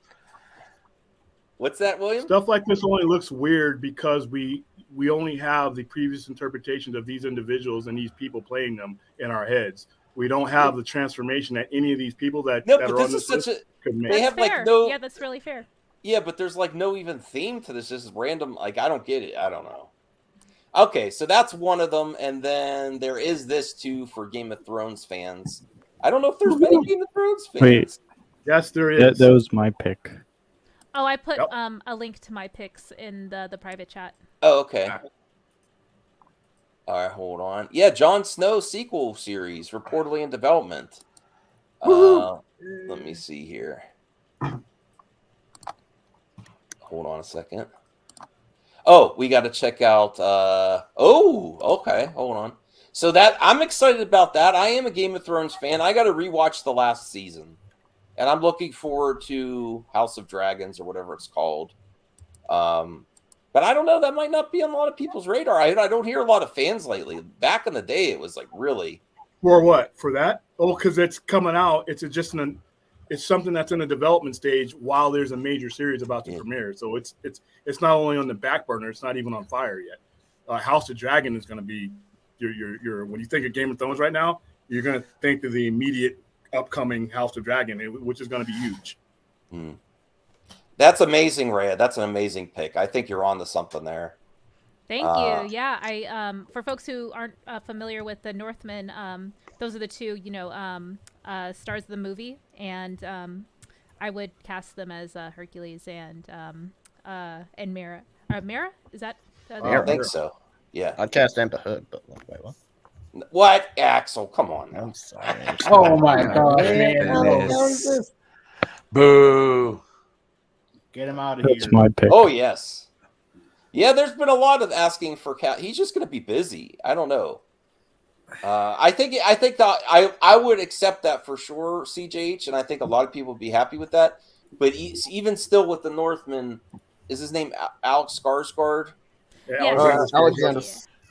What's that, William? Stuff like this only looks weird because we only have the previous interpretations of these individuals and these people playing them in our heads. We don't have the transformation that any of these people that No, that but are on this is this such list a. could make. They That's have fair. like no. Yeah, that's really fair. Yeah, but there's like no even theme to this. Just random. Like, I don't get it. I don't know. Okay, so that's one of them, and then there is this too for Game of Thrones fans. I don't know if there's many Game of Thrones fans. Wait. Yes, there is. That was my pick. Oh, I put Yep. a link to my picks in the private chat. Oh, okay. All right, hold on. Yeah, Jon Snow sequel series reportedly in development. Let me see here. Hold on a second. Oh, we got to check out. Okay. Hold on. So that I'm excited about that. I am a Game of Thrones fan. I got to rewatch the last season, and I'm looking forward to House of Dragons or whatever it's called. But I don't know. That might not be on a lot of people's radar. I don't hear a lot of fans lately. Back in the day, it was like really. For what? For that? Oh, because it's coming out. It's something that's in a development stage while there's a major series about to premiere. So it's not only on the back burner. It's not even on fire yet. House of Dragon is going to be your when you think of Game of Thrones right now, you're going to think of the immediate upcoming House of Dragon, which is going to be huge. That's amazing, Rhea. That's an amazing pick. I think you're on to something there. Thank you. Yeah, I for folks who aren't familiar with the Northmen, those are the two, stars of the movie, and I would cast them as Hercules and Mera. Mera? Is that? I think so. Yeah. I'd cast Amber Heard, but wait, what? What, Axel? Come on. I'm sorry. Oh my god, man! Goodness. Boo! Get him out of here. That's my pick. Oh yes. Yeah, there's been a lot of asking for cat. He's just going to be busy. I don't know. I think that I would accept that for sure, CJH, and I think a lot of people would be happy with that. But even still, with the Northman, is his name Alex Skarsgård? Yeah. Alexander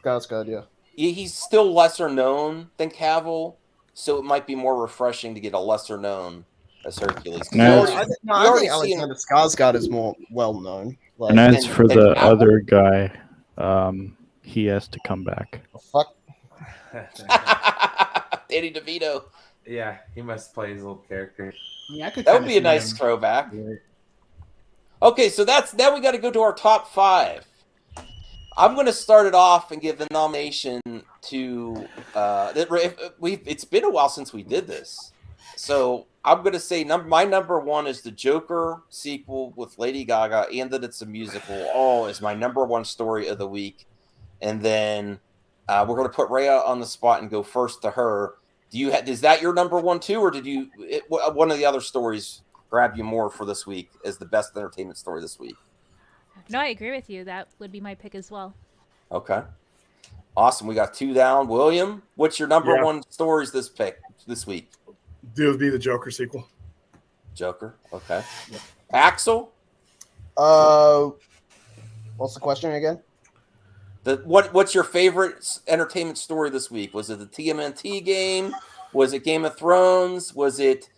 Skarsgård, yeah. He's still lesser known than Cavill, so it might be more refreshing to get a lesser known as Hercules. No. I think Alexander Skarsgård is more well known. Like, And as for the Cavill? other guy, he has to come back. fuck. Danny DeVito. Yeah, he must play his little character. I could That would kinda be a see nice him. throwback. Okay, so now we got to go to our top 5. I'm going to start it off and give the nomination to. It's been a while since we did this, so I'm going to say my number 1 is the Joker sequel with Lady Gaga, and that it's a musical. Oh, is my number 1 story of the week, and then we're going to put Rhea on the spot and go first to her. Is that your number 1 too, or did one of the other stories grab you more for this week as the best entertainment story this week? No, I agree with you. That would be my pick as well. Okay. Awesome. We got 2 down. William, what's your number 1 stories this week? It would be the Joker sequel. Joker. Okay. Yeah. Axel? What's the question again? What's your favorite entertainment story this week? Was it the TMNT game? Was it Game of Thrones? Was it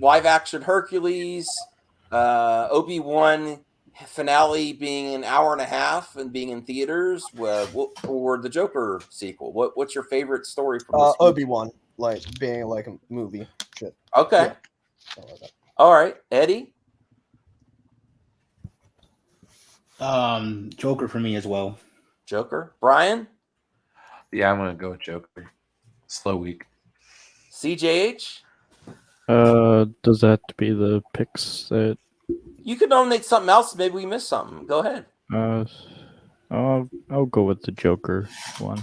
live action Hercules? Obi-Wan finale being an hour and a half and being in theaters, or the Joker sequel? What's your favorite story from this week? Obi-Wan, like being like a movie. Shit. Okay. Yeah. All right, Eddie. Joker for me as well. Joker. Brian. Yeah, I'm gonna go with Joker. Slow week. CJH. Does that have to be the picks that? You could nominate something else. Maybe we missed something. Go ahead. I'll go with the Joker one.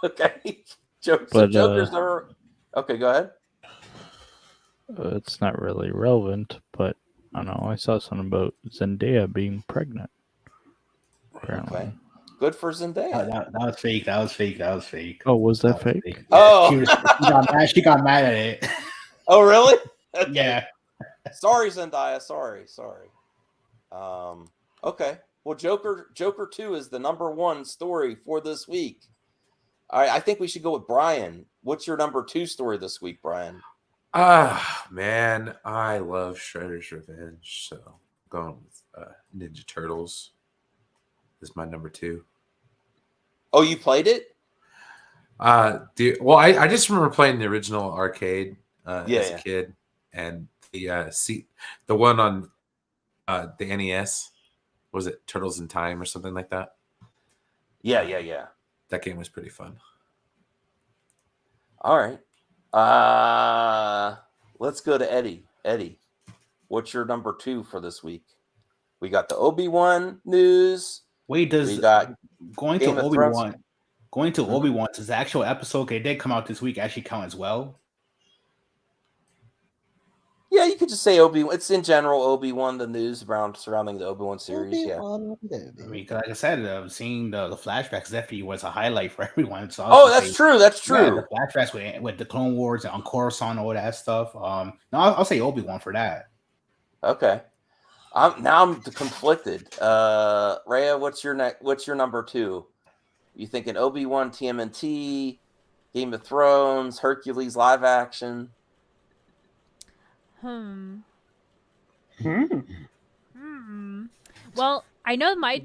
Okay. So But, Joker's never. Okay, go ahead. It's not really relevant, but I don't know. I saw something about Zendaya being pregnant. Apparently. Okay. Good for Zendaya. That was fake. That was fake. That was fake. Oh, was that fake? Yeah, Oh. she got mad at it. Oh, really? Okay. Yeah. Sorry, Zendaya. Sorry. Okay. Well, Joker 2 is the number one story for this week. All right, I think we should go with Brian. What's your number 2 story this week, Brian? Man, I love Shredder's Revenge, so I'm going with Ninja Turtles is my number 2. Oh, you played it? I just remember playing the original arcade as a kid, and the one on the NES. Was it Turtles in Time or something like that? Yeah. That game was pretty fun. All right. Let's go to Eddie. Eddie, what's your number 2 for this week? We got the Obi-Wan news. Wait, we got going to Obi-Wan? Going to Obi-Wan, does the actual episode it did come out this week actually count as well? Yeah, you could just say Obi-Wan. It's in general Obi-Wan, the news surrounding the Obi-Wan series. I mean, like I said, seeing the flashbacks definitely was a highlight for everyone. So that's true. That's true. Yeah, the flashbacks with the Clone Wars and on Coruscant, all that stuff. No, I'll say Obi-Wan for that. Okay. I'm conflicted. Rhea, what's your number 2? You thinking Obi-Wan, TMNT, Game of Thrones, Hercules live action? Well, I know my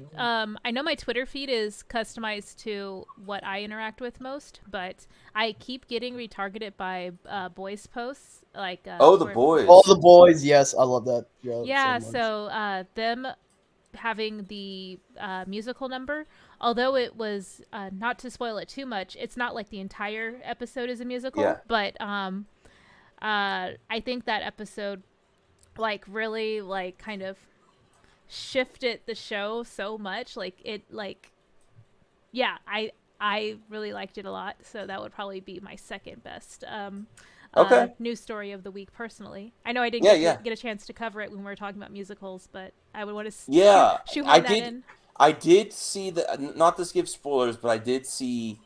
Twitter feed is customized to what I interact with most, but I keep getting retargeted by boys posts like the boys. All the boys, yes, I love that. Yeah, so them having the musical number, although it was not to spoil it too much, it's not like the entire episode is a musical, but I think that episode really kind of shifted the show so much. I really liked it a lot, so that would probably be my second best news story of the week personally. I know I didn't get a chance to cover it when we were talking about musicals, but I would want to shoehorn that in. I did see not to give spoilers, but I did see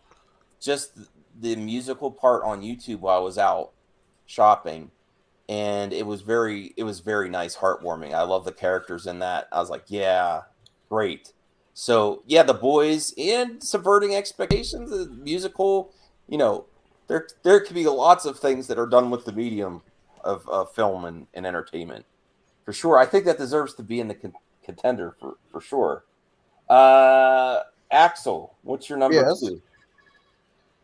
just the musical part on YouTube while I was out shopping, and it was very nice, heartwarming. I love the characters in that. I was like, yeah, great. So yeah, the boys and subverting expectations, the musical, there could be lots of things that are done with the medium of film and entertainment for sure. I think that deserves to be in the contender for sure. Axel, what's your number 2? Wait,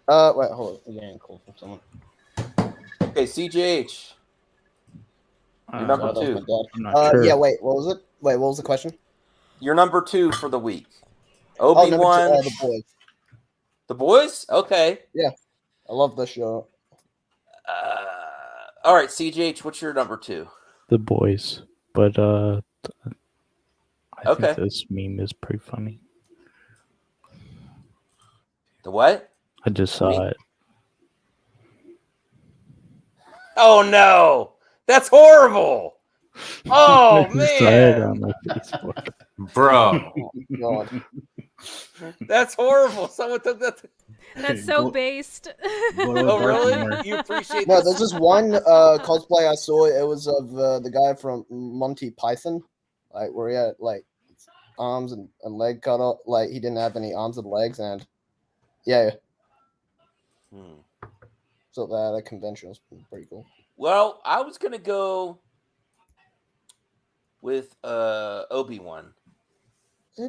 hold on. I'm getting a call from someone. Okay, CJH. Your number 2. I'm not sure. Yeah, wait, what was it? Wait, what was the question? Your number 2 for the week. Obi-Wan. The boys. The boys? Okay. Yeah, I love the show. All right, CJH, what's your number 2? The boys, but I think this meme is pretty funny. The what? I just saw it. Oh no, that's horrible! Oh man, on my Facebook. Bro. Oh, God. That's horrible. Someone took that. That's so based. Oh really? You appreciate? No, there's this one cosplay I saw. It was of the guy from Monty Python, where he had arms and leg cut off. He didn't have any arms and legs, and so that convention was pretty cool. Well, I was gonna go with Obi-Wan,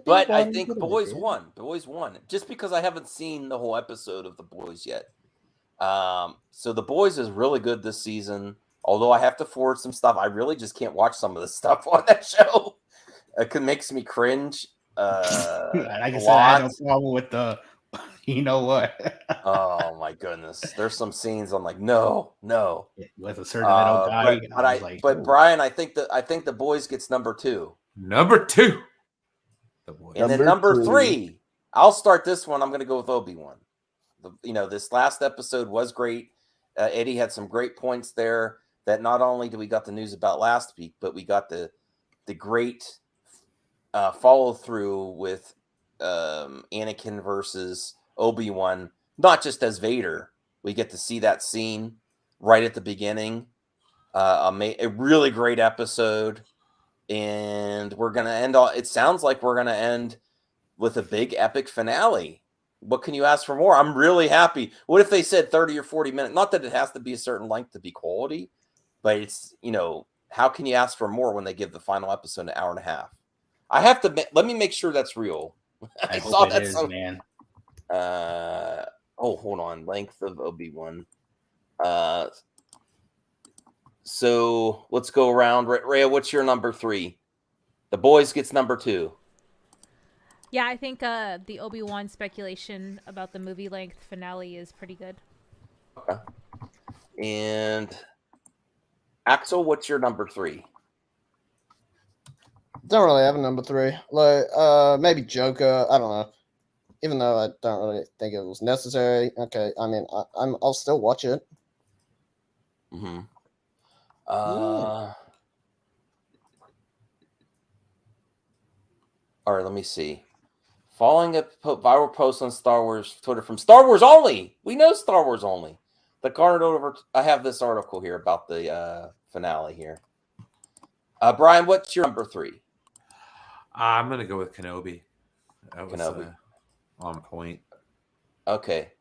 but I think Boys won. Boys won just because I haven't seen the whole episode of The Boys yet. So The Boys is really good this season. Although I have to forward some stuff, I really just can't watch some of the stuff on that show. It makes me cringe. Like I said, I had no problem with the. You know what? Oh my goodness! There's some scenes I'm like, no. With a certain little guy, but Brian, I think the boys gets number 2. Number 2. The boys. And then number 3. I'll start this one. I'm going to go with Obi-Wan. This last episode was great. Eddie had some great points there. That not only did we got the news about last week, but we got the great follow through with Anakin versus Obi-Wan, not just as Vader. We get to see that scene right at the beginning. A really great episode, and we're gonna end. It sounds like we're gonna end with a big epic finale. What can you ask for more? I'm really happy. What if they said 30 or 40 minutes? Not that it has to be a certain length to be quality, but it's how can you ask for more when they give the final episode an hour and a half? I have to let me make sure that's real. I saw that man. Hold on. Length of Obi-Wan. So let's go around. Rhea, what's your number 3? The boys gets number 2. Yeah, I think the Obi-Wan speculation about the movie length finale is pretty good. Okay. And Axel, what's your number 3? Don't really have a number 3. Like, maybe Joker. I don't know. Even though I don't really think it was necessary. Okay, I mean, I'll still watch it. Mm-hmm. Yeah. All right, let me see. Following a viral post on Star Wars Twitter from Star Wars Only. We know Star Wars Only. The garnered over. I have this article here about the finale here. Brian, what's your number 3? I'm gonna go with Kenobi. That was Kenobi. On point. Okay.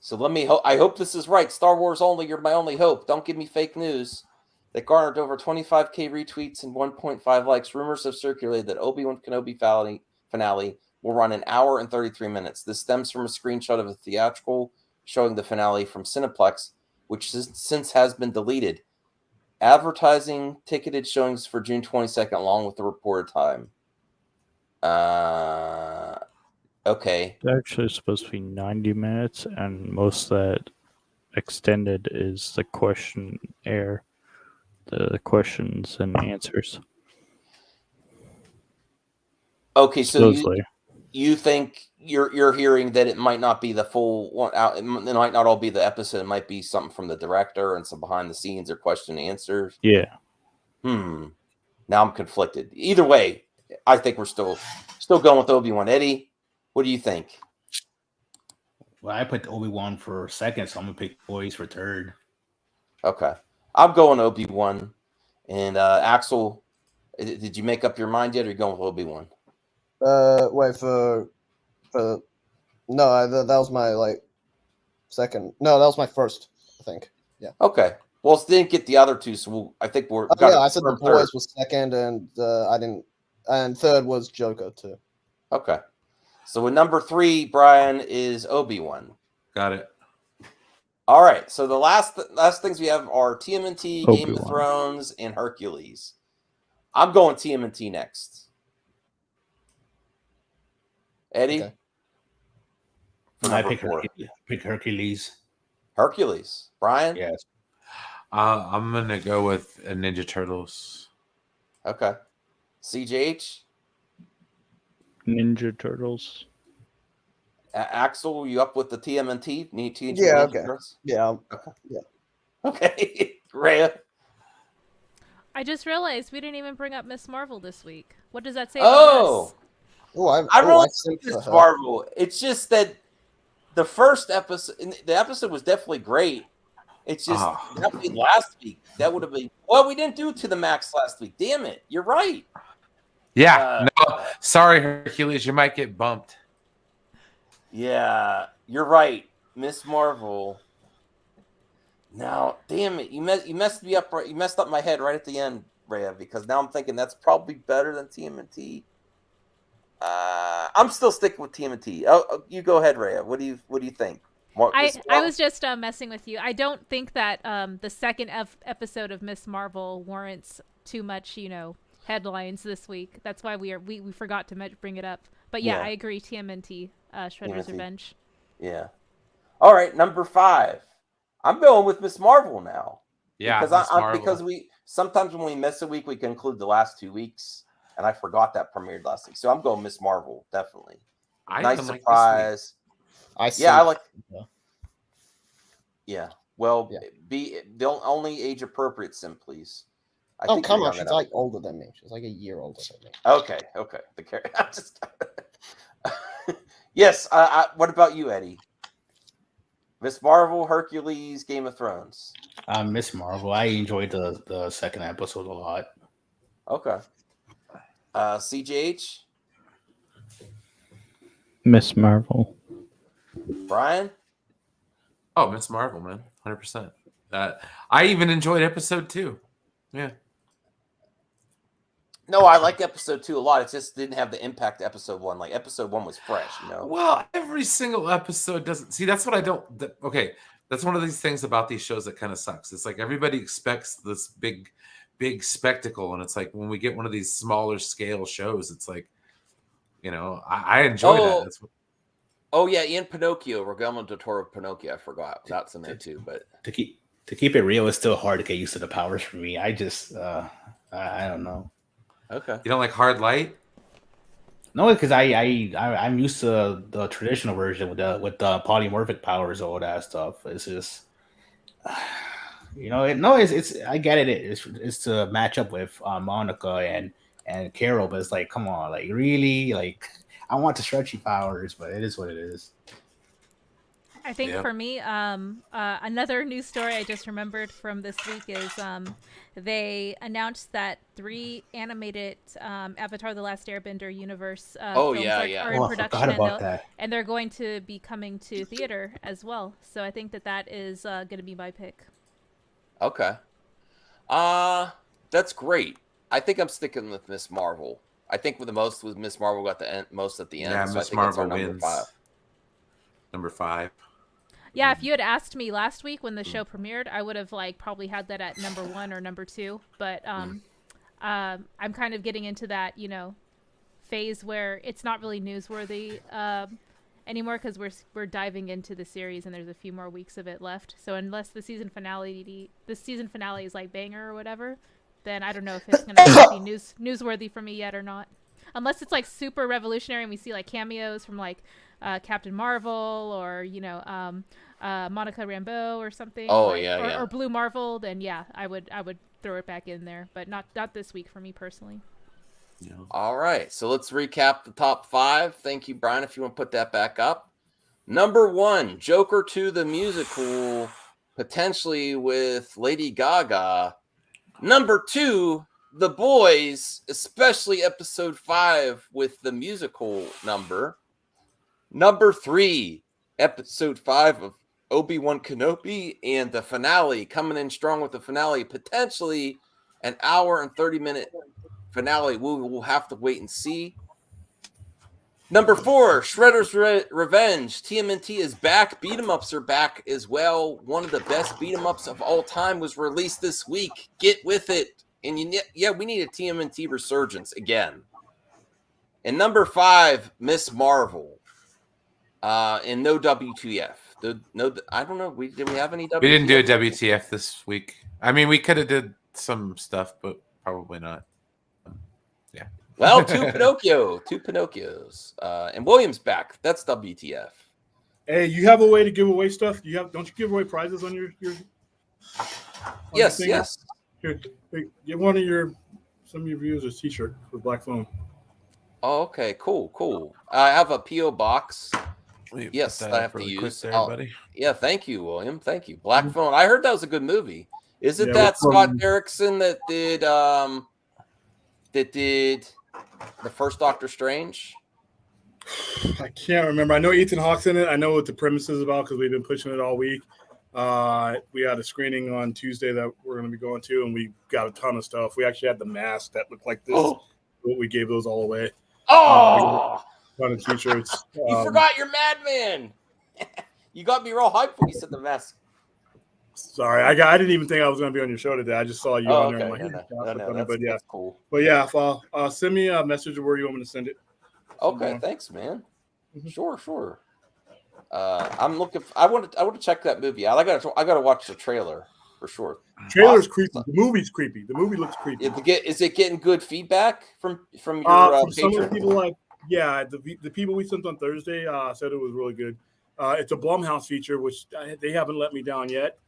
So let me I hope this is right. Star Wars Only, you're my only hope. Don't give me fake news. That garnered over 25,000 retweets and 1.5 likes. Rumors have circulated that Obi-Wan Kenobi finale will run an hour and 33 minutes. This stems from a screenshot of a theatrical showing the finale from Cineplex, which since has been deleted. Advertising ticketed showings for June 22nd, along with the reported time. Okay. It's actually supposed to be 90 minutes, and most of that extended is the questionnaire, the questions and answers. Okay, so Supposedly. you think you're hearing that it might not be the full one out. It might not all be the episode. It might be something from the director and some behind the scenes or question and answers. Yeah. Now I'm conflicted. Either way, I think we're still going with Obi-Wan. Eddie, what do you think? Well, I put Obi-Wan for second, so I'm gonna pick boys for third. Okay, I'm going Obi-Wan. And Axel, did you make up your mind yet, or are you going with Obi-Wan? Wait for no, that was my second. No, that was my first, I think. Yeah. Okay. Well, didn't get the other two, so I think we're. Yeah, I said the boys was second, and I didn't, and third was Joker too. Okay. So with number 3, Brian, is Obi-Wan. Got it. All right. So the last things we have are TMNT, Obi-Wan. Game of Thrones, and Hercules. I'm going TMNT next. Eddie? Okay. I pick Hercules. Hercules. Brian? Yes. I'm gonna go with Ninja Turtles. Okay. CJH? Ninja Turtles. Axel, you up with the TMNT? Yeah, okay. Yeah. Okay. Yeah. Okay. Rhea? I just realized we didn't even bring up Miss Marvel this week. What does that say Oh! about us? I really like Miss Marvel. It's just that the first episode, the episode was definitely great. It's just that would be last week. That would have been we didn't do To The MAXX last week. Damn it! You're right. Yeah. No, sorry, Hercules. You might get bumped. Yeah, you're right, Miss Marvel. Now, damn it! You messed me up. You messed up my head right at the end, Rhea, because now I'm thinking that's probably better than TMNT. I'm still sticking with TMNT. Oh, you go ahead, Rhea. What do you think? I was just messing with you. I don't think that the second episode of Miss Marvel warrants too much, headlines this week. That's why we forgot to bring it up. But yeah, I agree. TMNT, Shredder's Revenge. Yeah. All right, number 5. I'm going with Miss Marvel now. Yeah, because we sometimes when we miss a week, we can include the last 2 weeks, and I forgot that premiered last week. So I'm going Miss Marvel, definitely. Nice surprise. I like. Yeah. Well, be only age appropriate sim, please. Come on, she's like older than me. She's like a year older than me. Okay. Yes. What about you, Eddie? Miss Marvel, Hercules, Game of Thrones. Miss Marvel. I enjoyed the second episode a lot. Okay. CJH. Miss Marvel. Brian. Oh, Miss Marvel, man, 100%. I even enjoyed episode 2. Yeah. No, I like episode 2 a lot. It just didn't have the impact episode 1. Like episode 1 was fresh, Well, every single episode doesn't. See, that's what I don't. Okay, that's one of these things about these shows that kind of sucks. It's like everybody expects this big spectacle, and it's like when we get one of these smaller scale shows, it's like, I enjoy that. That's what, oh yeah, Ian Pinocchio, Guillermo del Toro Pinocchio. I forgot that's in there too. But to keep it real, it's still hard to get used to the powers for me. I just I don't know. Okay. You don't like Hard Light? No, because I'm used to the traditional version with the polymorphic powers, all that stuff. It's just, it's I get it. It's to match up with Monica and Carol, but it's like, come on, like really, like I want the stretchy powers, but it is what it is. I think for me, another news story I just remembered from this week is they announced that 3 animated Avatar: The Last Airbender universe films are in production, and they're going to be coming to theater as well. So I think that is going to be my pick. Okay. That's great. I think I'm sticking with Miss Marvel. I think with Miss Marvel got the most at the end. Yeah, so Miss Marvel wins. Number 5. Yeah, if you had asked me last week when the show premiered, I would have probably had that at number 1 or number 2. But I'm kind of getting into that phase where it's not really newsworthy anymore because we're diving into the series and there's a few more weeks of it left. So unless the season finale is like banger or whatever, then I don't know if it's gonna be newsworthy for me yet or not. Unless it's like super revolutionary and we see like cameos from like Captain Marvel or Monica Rambeau or something. Or Blue Marvel, then I would throw it back in there, but not this week for me personally. Yeah. All right, so let's recap the top 5. Thank you, Brian. If you want to put that back up. Number 1, Joker 2 the musical, potentially with Lady Gaga. Number 2, The Boys, especially episode 5 with the musical number. Number 3, episode 5 of Obi-Wan Kenobi, and the finale, coming in strong with the finale, potentially an hour and 30-minute finale. We will have to wait and see. Number 4, Shredder's Revenge. TMNT is back. Beat 'em ups are back as well. One of the best beat 'em ups of all time was released this week. Get with it. And we need a TMNT resurgence again. And number 5, Miss Marvel. And no WTF. I don't know. Did we have any WTF? We didn't do a WTF this week. I mean, we could have did some stuff, but probably not. Yeah. Well, 2 Pinocchios. And William's back. That's WTF. Hey, you have a way to give away stuff? Don't you give away prizes on your Yes. Here, give some of your viewers a t-shirt for Black Phone. Oh, okay, cool. I have a PO box. Yes, I have to use. There, yeah, thank you, William. Thank you. Black Phone. I heard that was a good movie. Is it that Scott Derrickson that did the first Doctor Strange? I can't remember. I know Ethan Hawke's in it. I know what the premise is about because we've been pushing it all week. We had a screening on Tuesday that we're going to be going to, and we got a ton of stuff. We actually had the mask that looked like this. Oh. We gave those all away. Oh! Ton of t-shirts. You forgot your Madman. You got me real hyped when you said the mask. Sorry, I didn't even think I was going to be on your show today. I just saw you on there. Okay. I'm like, That's cool. But yeah, send me a message of where you want me to send it. Okay, thanks, man. Sure. I'm looking. I want to check that movie out. I got to watch the trailer for sure. Trailer's creepy. The movie's creepy. The movie looks creepy. Is it getting good feedback from your from patrons? some of the people? The people we sent on Thursday said it was really good. It's a Blumhouse feature, which they haven't let me down yet.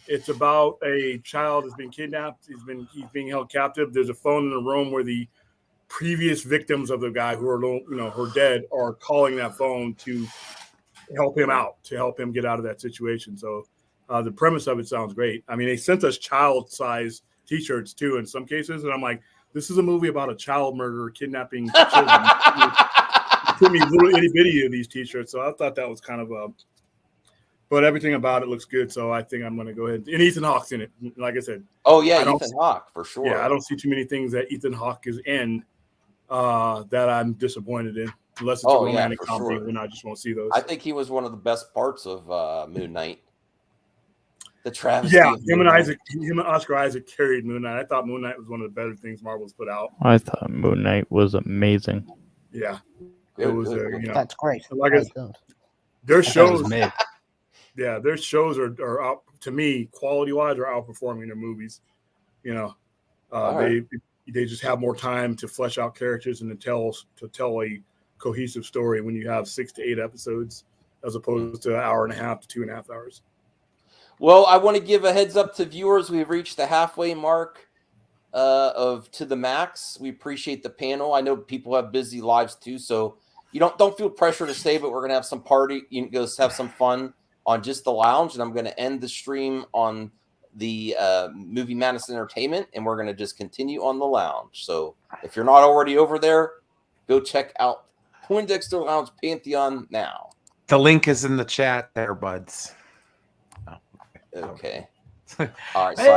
It's about a child who's been kidnapped. He's being held captive. There's a phone in the room where the previous victims of the guy who are who are dead are calling that phone to help him out, to help him get out of that situation. So the premise of it sounds great. I mean, they sent us child-size T-shirts too in some cases, and I'm like, this is a movie about a child murderer kidnapping children. Put me little itty bitty of these T-shirts, so I thought that was kind of a. But everything about it looks good, so I think I'm going to go ahead. And Ethan Hawke's in it, like I said. Oh yeah, Ethan Hawke for sure. Yeah, I don't see too many things that Ethan Hawke is in that I'm disappointed in, unless it's a romantic comedy. Sure. Then I just won't see those. I think he was one of the best parts of Moon Knight. The travesty. Yeah, him and Oscar Isaac carried Moon Knight. I thought Moon Knight was one of the better things Marvel's put out. I thought Moon Knight was amazing. Yeah, it was. That's great. Like their shows. Yeah, their shows are out, to me, quality wise, are outperforming their movies. They just have more time to flesh out characters and to tell a cohesive story when you have 6 to 8 episodes as opposed to an hour and a half to 2.5 hours. Well, I want to give a heads up to viewers. We've reached the halfway mark of To The MAXX. We appreciate the panel. I know people have busy lives too, so you don't feel pressure to stay, but we're gonna have some party. You can go have some fun on just the lounge, and I'm going to end the stream on the Movie Madness Entertainment, and we're going to just continue on the lounge. So if you're not already over there, go check out Poindexter Lounge Pantheon now. The link is in the chat there, buds. Okay. All right. So